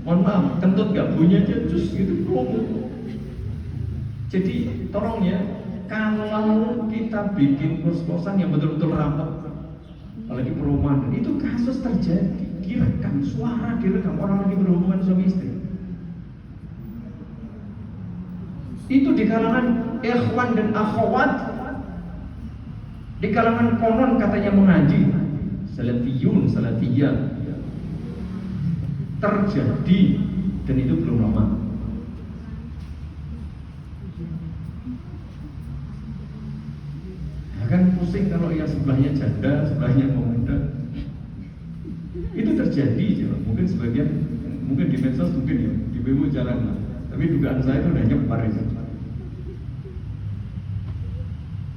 Mohon maaf, kentut gak bunyi aja terus gitu kerumuh. Jadi tolong ya, kalau kita bikin kos-kosan yang betul-betul rapat, apalagi perumahan, itu kasus terjadi, direkam, suara direkam orang lagi berhubungan suami istri. Itu di kalangan ikhwan dan akhwat, di kalangan konon katanya mengaji, salafiyun, salafiyah, terjadi, dan itu belum lama. Kan pusing kalau yang sebelahnya janda, sebelahnya pemuda. Itu terjadi, ya. Mungkin sebagian, mungkin di medsos, mungkin ya, di BU jalan lah. Tapi dugaan saya itu udah nyebar itu.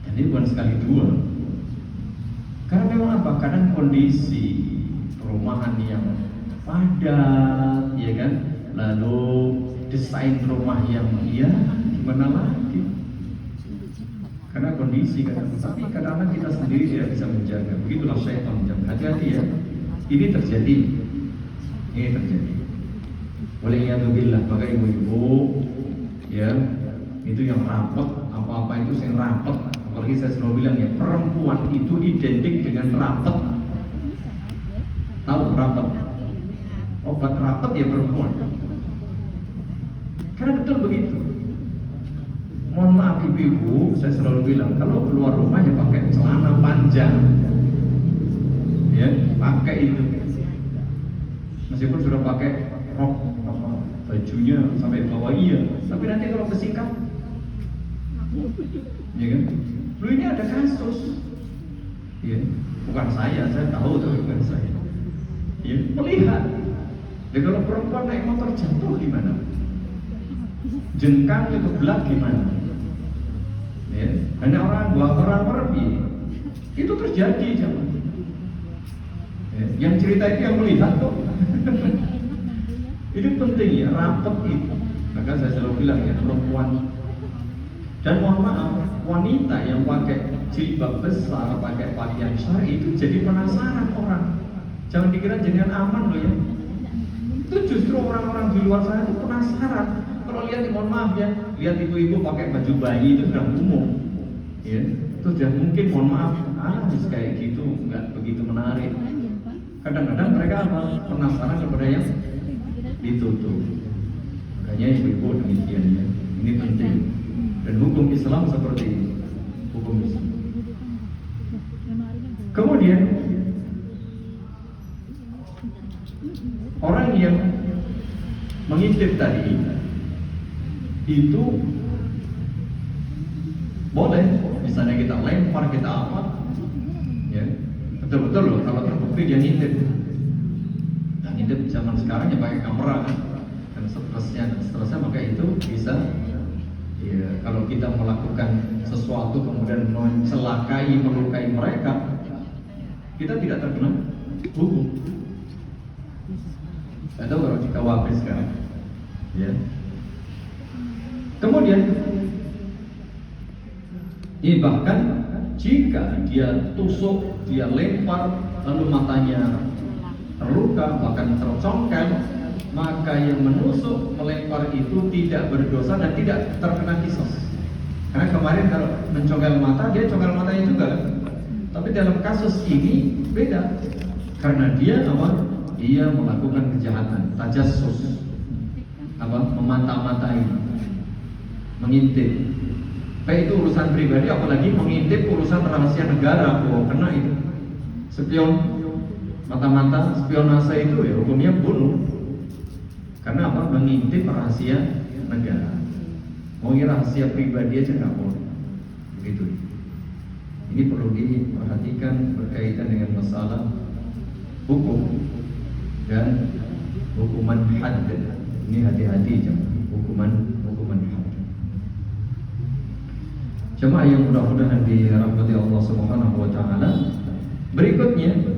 Dan ini bukan sekali dua. Karena memang apa? Kadang kondisi perumahan yang padat, ya kan? Lalu desain rumah yang ya gimana lagi? Karena kondisi tapi kadang-kadang kita sendiri tidak bisa menjaga. Begitulah syaitan. Hati-hati ya. Ini terjadi. Waliyadzubillah. Maka ibu-ibu ya, itu yang rapat, apa-apa itu yang rapat. Apalagi saya selalu bilang ya, perempuan itu identik dengan rapat. Tahu rapat? Obat rapat ya perempuan. Karena betul begitu. Mohon maaf ibu-ibu, saya selalu bilang kalau keluar rumah ya pakai celana panjang, ya pakai itu. Meskipun sudah pakai rok, bajunya sampai bawah iya, tapi nanti kalau kesingkat, ya kan? Lu ini ada kasus, ya bukan saya tahu tapi bukan saya. Ya melihat, ya kalau perempuan naik motor jatuh gimana? Jengkang itu belah gimana? Ya, hanya orang pergi itu terjadi zaman. Ya, yang cerita itu yang melihat kok. Itu penting ya, rapat itu. Maka saya selalu bilang ya, perempuan dan mohon maaf, wanita yang pakai jilbab besar, pakai pakaian syar'i itu jadi penasaran orang. Jangan dikira jenengan aman loh ya. Itu justru orang-orang di luar sana itu penasaran. Kalau lihat, mohon maaf ya, lihat ibu-ibu pakai baju bayi itu sudah umum, ya, itu sudah mungkin, mohon maaf, harus kayak gitu, nggak begitu menarik. Kadang-kadang mereka apa? Penasaran kepada yang ditutup. Makanya ibu-ibu demikian ya, ini penting. Dan hukum Islam seperti ini, hukum Islam. Kemudian orang yang mengintip tadi itu boleh, misalnya kita lempar, kita apa, ya betul-betul loh kalau terbukti dia ngintip. Nah ngintip zaman sekarang ya pakai kamera kan, dan seterusnya maka itu bisa, ya kalau kita melakukan sesuatu kemudian mencelakai, melukai mereka, kita tidak terkena hukum. Ada kalau kita wabih sekarang, ya. Kemudian, bahkan jika dia tusuk, dia lempar, lalu matanya terluka, bahkan tercongkel, maka yang menusuk, melempar itu tidak berdosa dan tidak terkena kisos. Karena kemarin kalau mencongkel mata, dia congkel matanya juga kan? Tapi dalam kasus ini beda, karena dia apa? Dia melakukan kejahatan, tajassus, memata-matai, mengintip. Baik itu urusan pribadi, apalagi mengintip urusan rahasia negara, kena itu. Spion, mata-mata, spionase itu ya hukumnya bunuh. Karena apa? Mengintip rahasia negara. Mau rahasia pribadi aja nggak boleh. Itu. Ini perlu diperhatikan berkaitan dengan masalah hukum dan hukuman had. Ini hati-hati jemaah, hukuman had. Jemaah yang mudah-mudahan dirahmati Allah Subhanahu wa taala. Berikutnya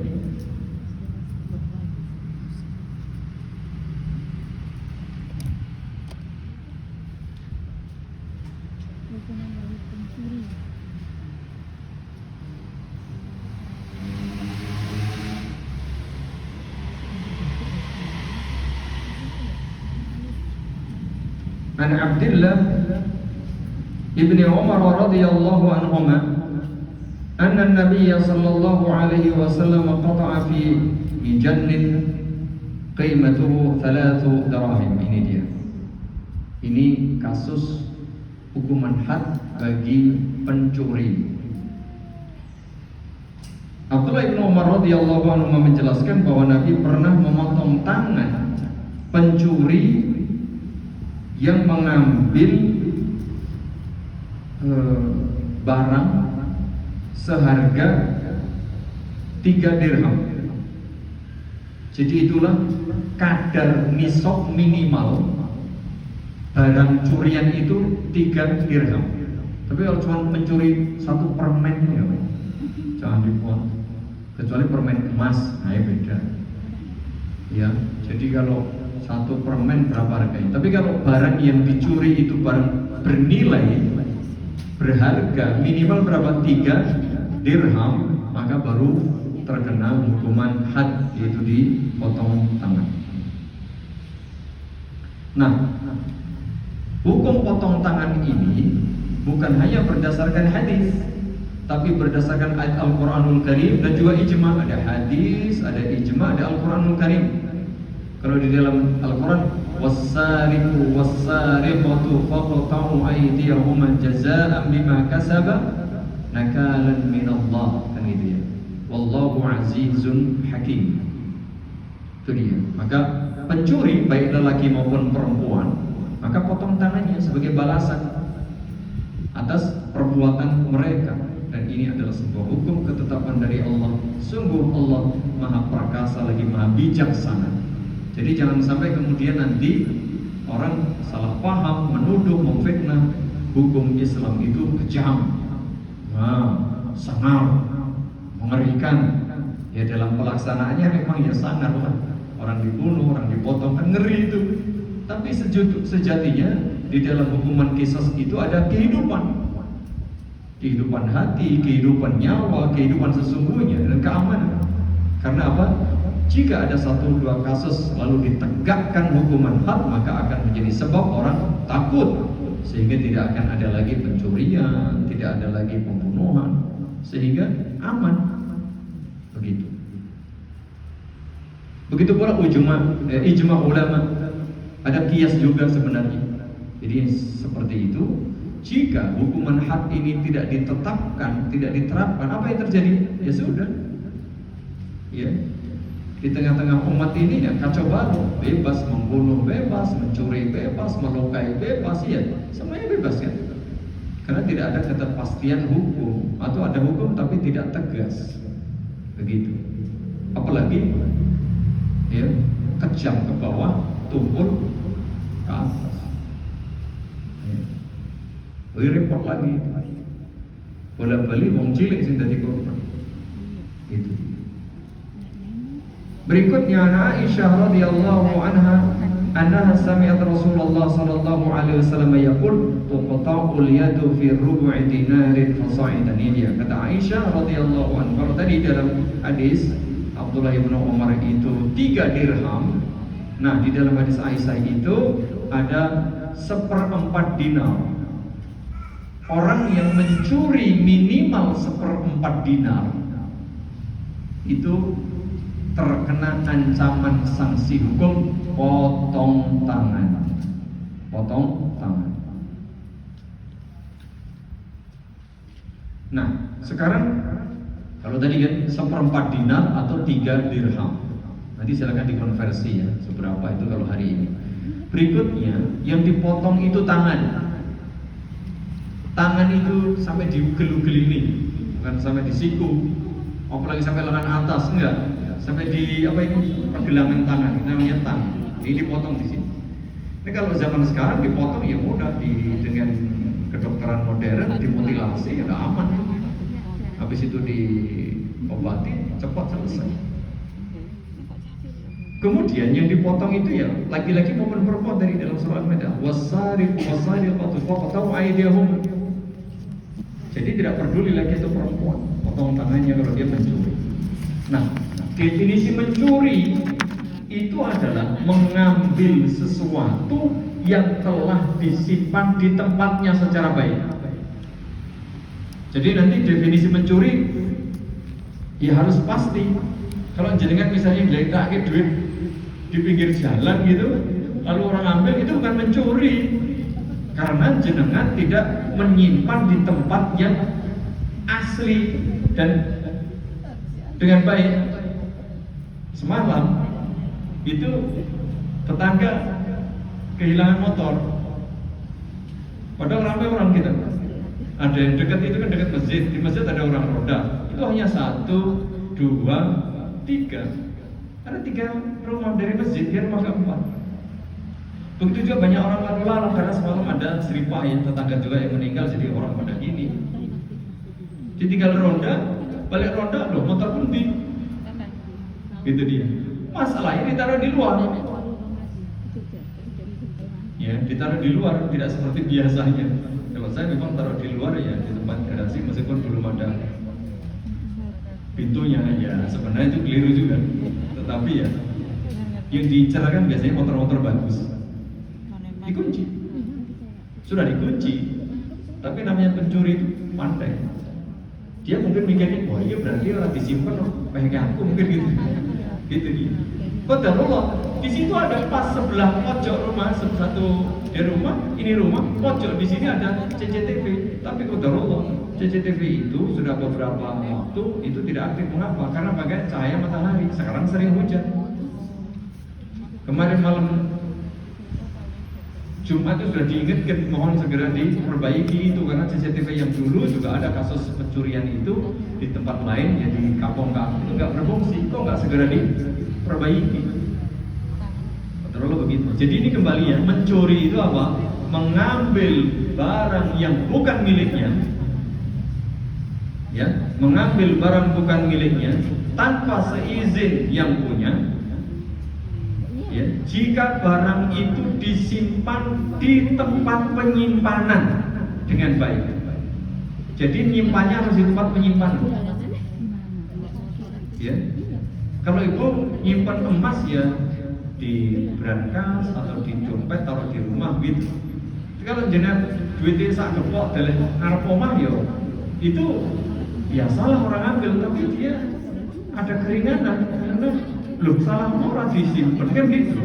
An Abdullah ibni Umar radhiyallahu anhuma anna an-nabiy sallallahu alaihi wasallam qata'a fi jannin qimatuhu 3 dirham. Ini dia. Ini kasus hukuman had bagi pencuri. Abdullah bin Umar radhiyallahu anhu menjelaskan bahwa Nabi pernah memotong tangan pencuri yang mengambil barang seharga 3 dirham. Jadi itulah kadar nisab minimal barang curian itu 3 dirham. Tapi kalau cuma mencuri 1 permen ya, jangan dibuat. Kecuali permen emas, nah ya beda. Ya, jadi kalau 1 permen berapa harganya? Tapi kalau barang yang dicuri itu barang bernilai, berharga, minimal berapa? 3 dirham, maka baru terkena hukuman had, yaitu dipotong tangan. Nah, hukum potong tangan ini bukan hanya berdasarkan hadis, tapi berdasarkan ayat Al-Quranul Karim dan juga ijma'. Ada hadis, ada ijma', ada Al-Quranul Karim. Kalau di dalam Al-Quran, was-sariqu was-sariqatu faqta'u aydiyahuma jazaa'an bima kasaba nakalan minallah, kan gitu ya. Wallahu azizun hakim. Itu dia. Maka pencuri baik lelaki maupun perempuan, maka potong tangannya sebagai balasan atas perbuatan mereka. Dan ini adalah sebuah hukum ketetapan dari Allah. Sungguh Allah Maha Perkasa lagi Maha Bijaksana. Jadi jangan sampai kemudian nanti orang salah paham, menuduh, memfitnah. Hukum Islam itu kejam, sangar, mengerikan. Ya dalam pelaksanaannya memang ya sangar lah. Orang dibunuh, orang dipotong, kan ngeri itu. Tapi sejatinya di dalam hukuman qisas itu ada kehidupan. Kehidupan hati, kehidupan nyawa, kehidupan sesungguhnya dan keamanan. Karena apa? Jika ada 1-2 kasus lalu ditegakkan hukuman had, maka akan menjadi sebab orang takut, sehingga tidak akan ada lagi pencurian, tidak ada lagi pembunuhan, sehingga aman. Begitu. Begitu pula ijma' ulama. Ada kias juga sebenarnya. Jadi seperti itu. Jika hukuman had ini tidak ditetapkan, tidak diterapkan, apa yang terjadi? Ya sudah. Ya. Di tengah-tengah umat ini ya kacau balau, bebas membunuh, bebas mencuri, bebas melukai, bebas, ya semuanya bebas kan? Karena tidak ada kepastian hukum, atau ada hukum tapi tidak tegas, begitu. Apalagi ya kejam ke bawah, tumpul ke atas. Ya. Repot lagi, bolak-balik wong cilik sing dadi korban. Itu. Berikutnya Aisyah radhiyallahu anha annaha sami'at Rasulullah sallallahu alaihi wasallam yaqul tuqta'ul yadu fi rubu'i dinarin fasa'idan. Ini kata Aisyah radhiyallahu anha tadi dalam hadis Abdullah bin Umar itu 3 dirham. Nah, di dalam hadis Aisyah itu ada 1/4 dinar. Orang yang mencuri minimal 1/4 dinar itu terkena ancaman sanksi hukum potong tangan. Potong tangan. Nah, sekarang kalau tadi kan 1/4 dinar atau 3 dirham. Nanti silakan dikonversi ya, seberapa itu kalau hari ini. Berikutnya yang dipotong itu tangan. tangan itu sampai diugel-ugel ini, bukan sampai di siku, apalagi sampai lengan atas, enggak, sampai di apa ini pergelangan tangan, namanya tang. Ini dipotong di sini. Ini kalau zaman sekarang dipotong ya mudah, dengan kedokteran modern dimutilasi, ya udah aman. Habis itu diobati, cepat selesai. Kemudian yang dipotong itu ya lagi-lagi momen perempuan dari dalam surah Al-Maidah, wasariqu wasariqatu faqta'u aydiyahum. Jadi tidak peduli lagi itu perempuan, potong tangannya kalau dia mencuri. Nah, definisi mencuri itu adalah mengambil sesuatu yang telah disimpan di tempatnya secara baik. Jadi nanti definisi mencuri ya harus pasti. Kalau jenengan misalnya ngeletakke duit di pinggir jalan gitu, lalu orang ambil, itu bukan mencuri, karena jenengan tidak menyimpan di tempat yang asli dan dengan baik. Semalam itu tetangga kehilangan motor, padahal ramai orang kita. Ada yang dekat itu kan dekat masjid, di masjid ada orang roda, itu hanya 1, 2, 3. Ada 3 rumah dari masjid, dia rumah keempat. Begitu juga banyak orang lalu lalang, karena semalam ada seripah yang tetangga juga yang meninggal, jadi orang pada gini. Ditinggal ronda, balik ronda, loh motor berhenti. Gitu dia. Masalahnya ditaruh di luar. Ya, ditaruh di luar, tidak seperti biasanya. Kalau saya memang taruh di luar ya, di tempat garasi, meskipun belum ada pintunya, ya sebenarnya itu keliru juga. Tetapi ya yang diincar kan biasanya motor-motor bagus, dikunci, sudah dikunci. Tapi namanya pencuri itu pandai. Dia mungkin mikirnya, wah iya berarti orang disimpan peganganku, mungkin gitu. Gitu dia. Qadarullah, di situ ada pas sebelah pojok rumah, satu di rumah, ini rumah, pojok di sini ada CCTV. Tapi qadarullah, CCTV itu sudah beberapa waktu itu tidak aktif. Mengapa? Karena pakai cahaya matahari. Sekarang sering hujan. Kemarin malam Jumat itu sudah diingatkan, mohon segera diperbaiki itu, karena CCTV yang dulu juga ada kasus pencurian itu di tempat lain, ya di kampung-kampung itu nggak berfungsi, kok nggak segera diperbaiki? Terlalu begitu. Jadi ini kembali ya, mencuri itu apa? Mengambil barang yang bukan miliknya, ya, mengambil barang bukan miliknya tanpa seizin yang punya. Ya, jika barang itu disimpan di tempat penyimpanan dengan baik. Jadi menyimpannya harus di tempat penyimpanan. Ya, kalau ibu nyimpan emas ya di brankas atau di dompet, taruh di rumah gitu. Kalau jenengan duitnya sak gepok dalam ngarep omah ya itu biasalah orang ambil, tapi dia ada keringanan karena loh salah orang disimpan kan gitu.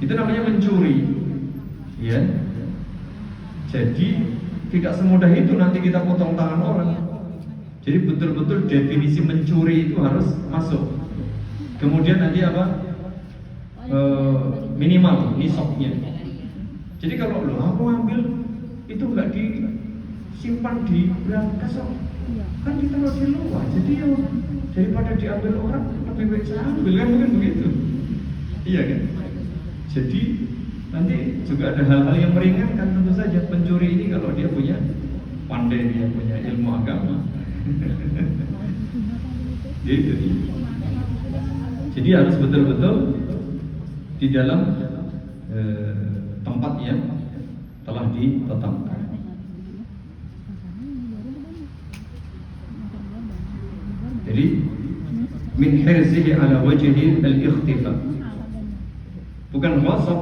Itu namanya mencuri, ya. Jadi tidak semudah itu nanti kita potong tangan orang. Jadi betul-betul definisi mencuri itu harus masuk. Kemudian nanti apa? Minimal nisabnya. Jadi kalau lo aku ambil itu nggak disimpan di brankas, kan ditaruh di luar. Jadi ya daripada diambil orang lebih baik saya ambil, kan mungkin begitu. Iya kan? Jadi nanti juga ada hal-hal yang meringankan. Tentu saja pencuri ini kalau dia punya pandai, dia punya ilmu agama. Gitu. Jadi harus betul-betul di dalam tempat yang telah ditetapkan. Jadi min hirzihi ala wajhi al-ikhtifa. Bukan ghasab.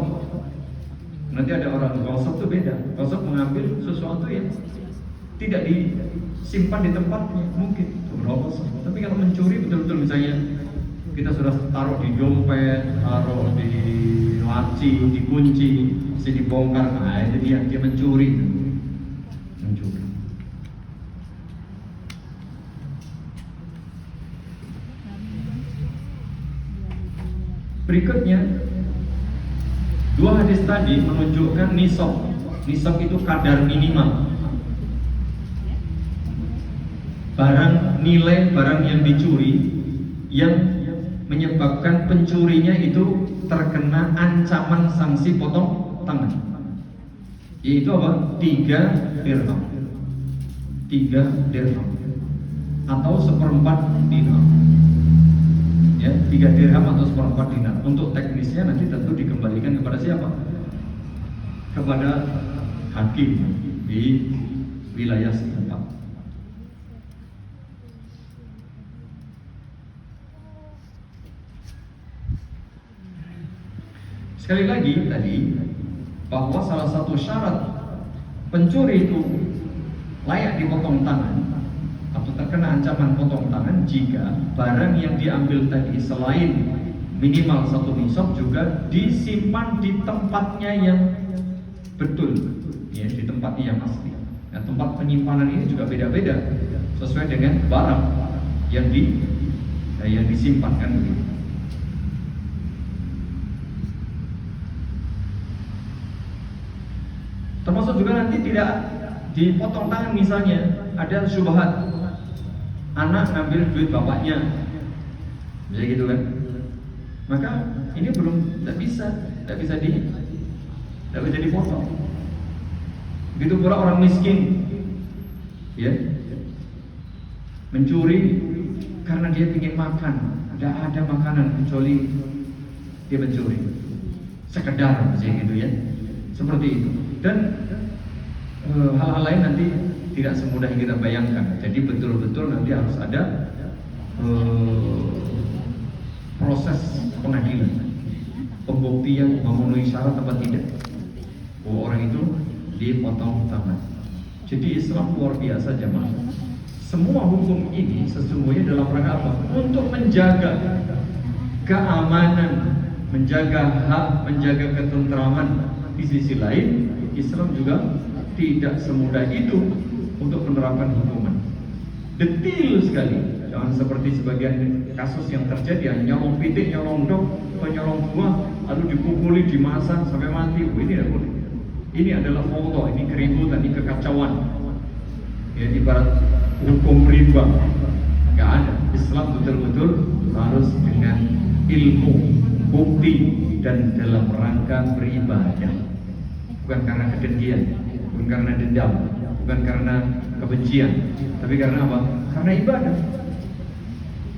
Nanti ada orang ghasab itu beda. Ghasab mengambil sesuatu yang tidak disimpan di tempatnya, mungkin itu ghasab. Tapi kalau mencuri betul-betul misalnya kita sudah taruh di dompet, taruh di laci, dikunci, mesti dibongkar, nah itu dia mencuri. Mencuri. Berikutnya, 2 hadis tadi menunjukkan nisab Nisab itu kadar minimal. Nilai barang yang dicuri yang menyebabkan pencurinya itu terkena ancaman sanksi potong tangan. Yaitu apa? 3 dirham. 3 dirham atau 1/4 dinar. Ya, 3 dirham atau 1/4 dinar. Untuk teknisnya nanti tentu dikembalikan kepada siapa? Kepada hakim di wilayah setempat. Sekali lagi tadi bahwa salah satu syarat pencuri itu layak dipotong tangan atau terkena ancaman potong tangan jika barang yang diambil tadi selain minimal 1 nisab juga disimpan di tempatnya yang betul, ya, di tempatnya yang asli. Nah, tempat penyimpanan ini juga beda-beda sesuai dengan barang yang disimpan kan begitu. Termasuk juga nanti tidak dipotong tangan, misalnya ada syubhat anak ngambil duit bapaknya, bisa gitu kan? Maka ini belum tidak bisa dipotong. Begitu pula orang miskin, ya, mencuri karena dia ingin makan, tidak ada makanan kecuali dia mencuri, sekedar bisa gitu ya, seperti itu. Dan hal-hal lain nanti tidak semudah yang kita bayangkan. Jadi betul-betul nanti harus ada proses pengadilan, pembuktian memenuhi syarat apa tidak bahwa orang itu dipotong tangan. Jadi Islam luar biasa jemaah. Semua hukum ini sesungguhnya dalam rangka apa? Untuk menjaga keamanan, menjaga hak, menjaga ketentraman. Di sisi lain, Islam juga tidak semudah itu untuk menerapkan hukuman. Detil sekali. Jangan seperti sebagian kasus yang terjadi, nyolong pitik, nyolong dok, atau nyolong buah, lalu dipukuli, dimasak sampai mati. Ini tidak boleh. Ini adalah fawdha, ini keributan, ini kekacauan. Ya, ibarat hukum riba. Gak ada. Islam betul-betul harus dengan ilmu, bukti, dan dalam rangka beribadah. Bukan karena kedengkian, bukan karena dendam, bukan karena kebencian, tapi karena apa? Karena ibadah.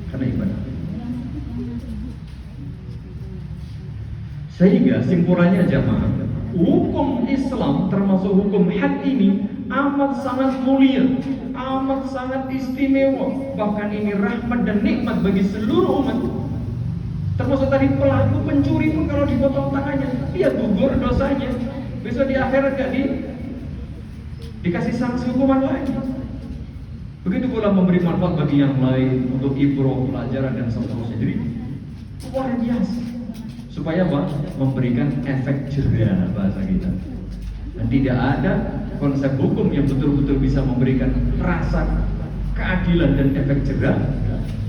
Karena ibadah. Sehingga simpulannya jamaah, hukum Islam termasuk hukum had ini amat sangat mulia, amat sangat istimewa. Bahkan ini rahmat dan nikmat bagi seluruh umat. Termasuk tadi pelaku pencuri pun kalau dipotong tangannya, dia gugur dosanya. Besok di akhirat gak dikasih sanksi hukuman lain. Begitu pula memberi manfaat bagi yang lain untuk ibrah, pelajaran dan seterusnya. Jadi luar biasa. Supaya apa? Memberikan efek jerah bahasa kita. Dan tidak ada konsep hukum yang betul-betul bisa memberikan rasa keadilan dan efek jerah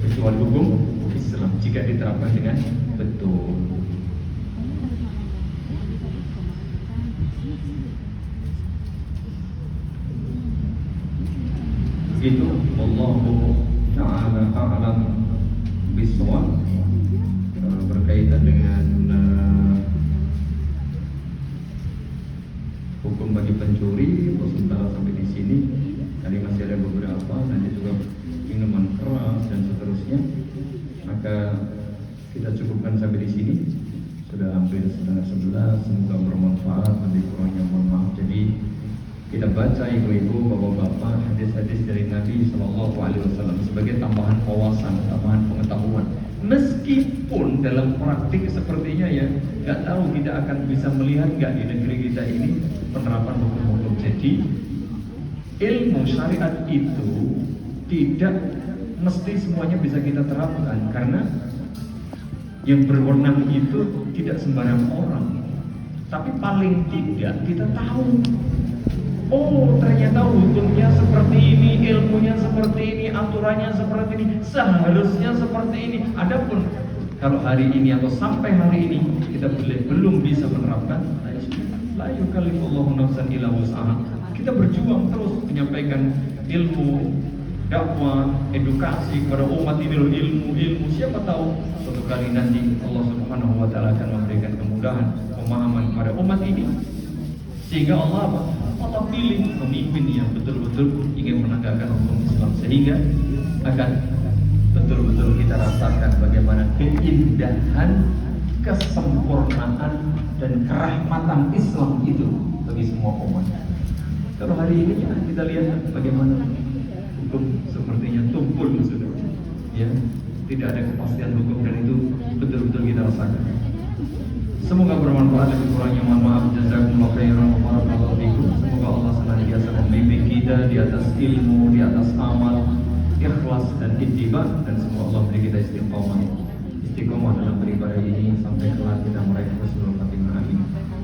kecuali hukum Islam jika diterapkan dengan betul. Itu Allahu ta'ala a'lam bishawab. Berkaitan dengan hukum bagi pencuri, sementara sampai di sini. Tadi masih ada beberapa, nanti juga minuman keras dan seterusnya. Maka kita cukupkan sampai di sini. Sudah hampir 10:30. Semoga bermanfaat. Lebih kurangnya mohon maaf. Jadi kita baca ibu-ibu, bapak-bapak, hadis-hadis dari Nabi SAW sebagai tambahan wawasan, tambahan pengetahuan. Meskipun dalam praktik sepertinya ya nggak tahu, tidak akan bisa melihat nggak di negeri kita ini penerapan hukum-hukum. Jadi ilmu syariat itu tidak mesti semuanya bisa kita terapkan, karena yang berwenang itu tidak sembarang orang. Tapi paling tidak kita tahu, oh ternyata hukumnya seperti ini, ilmunya seperti ini, aturannya seperti ini, seharusnya seperti ini. Adapun kalau hari ini atau sampai hari ini kita belum bisa menerapkan, La yukallifullahu nafsan illa wus'aha. Kita berjuang terus menyampaikan ilmu, dakwah, edukasi kepada umat ini, ilmu. Siapa tahu suatu kali nanti Allah Subhanahu wa taala akan memberikan kemudahan, pemahaman kepada umat ini, sehingga Allah pilih pemimpin yang betul-betul ingin menegakkan hukum Islam, sehingga akan betul-betul kita rasakan bagaimana keindahan, kesempurnaan dan kerahmatan Islam itu bagi semua umat. Kalau hari ini kita lihat bagaimana hukum sepertinya tumpul sudah, ya, tidak ada kepastian hukum, dan itu betul-betul kita rasakan. Semoga bermanfaat, dan kurangnya mohon maaf. Jazakumullah khairan wa barakallahu fikum. Semoga Allah senantiasa membimbing kita di atas ilmu, di atas amal, ikhlas dan ittiba, dan semoga Allah beri kita istiqomah dalam beribadah ini sampai kelak kita meraih husnul khatimah. Amin.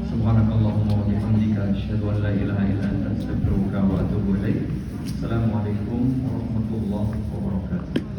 Subhanakallahumma wa bihamdika asyhadu an la ilaha illa anta astaghfiruka wa atubu ilaik. Assalamualaikum warahmatullahi wabarakatuh.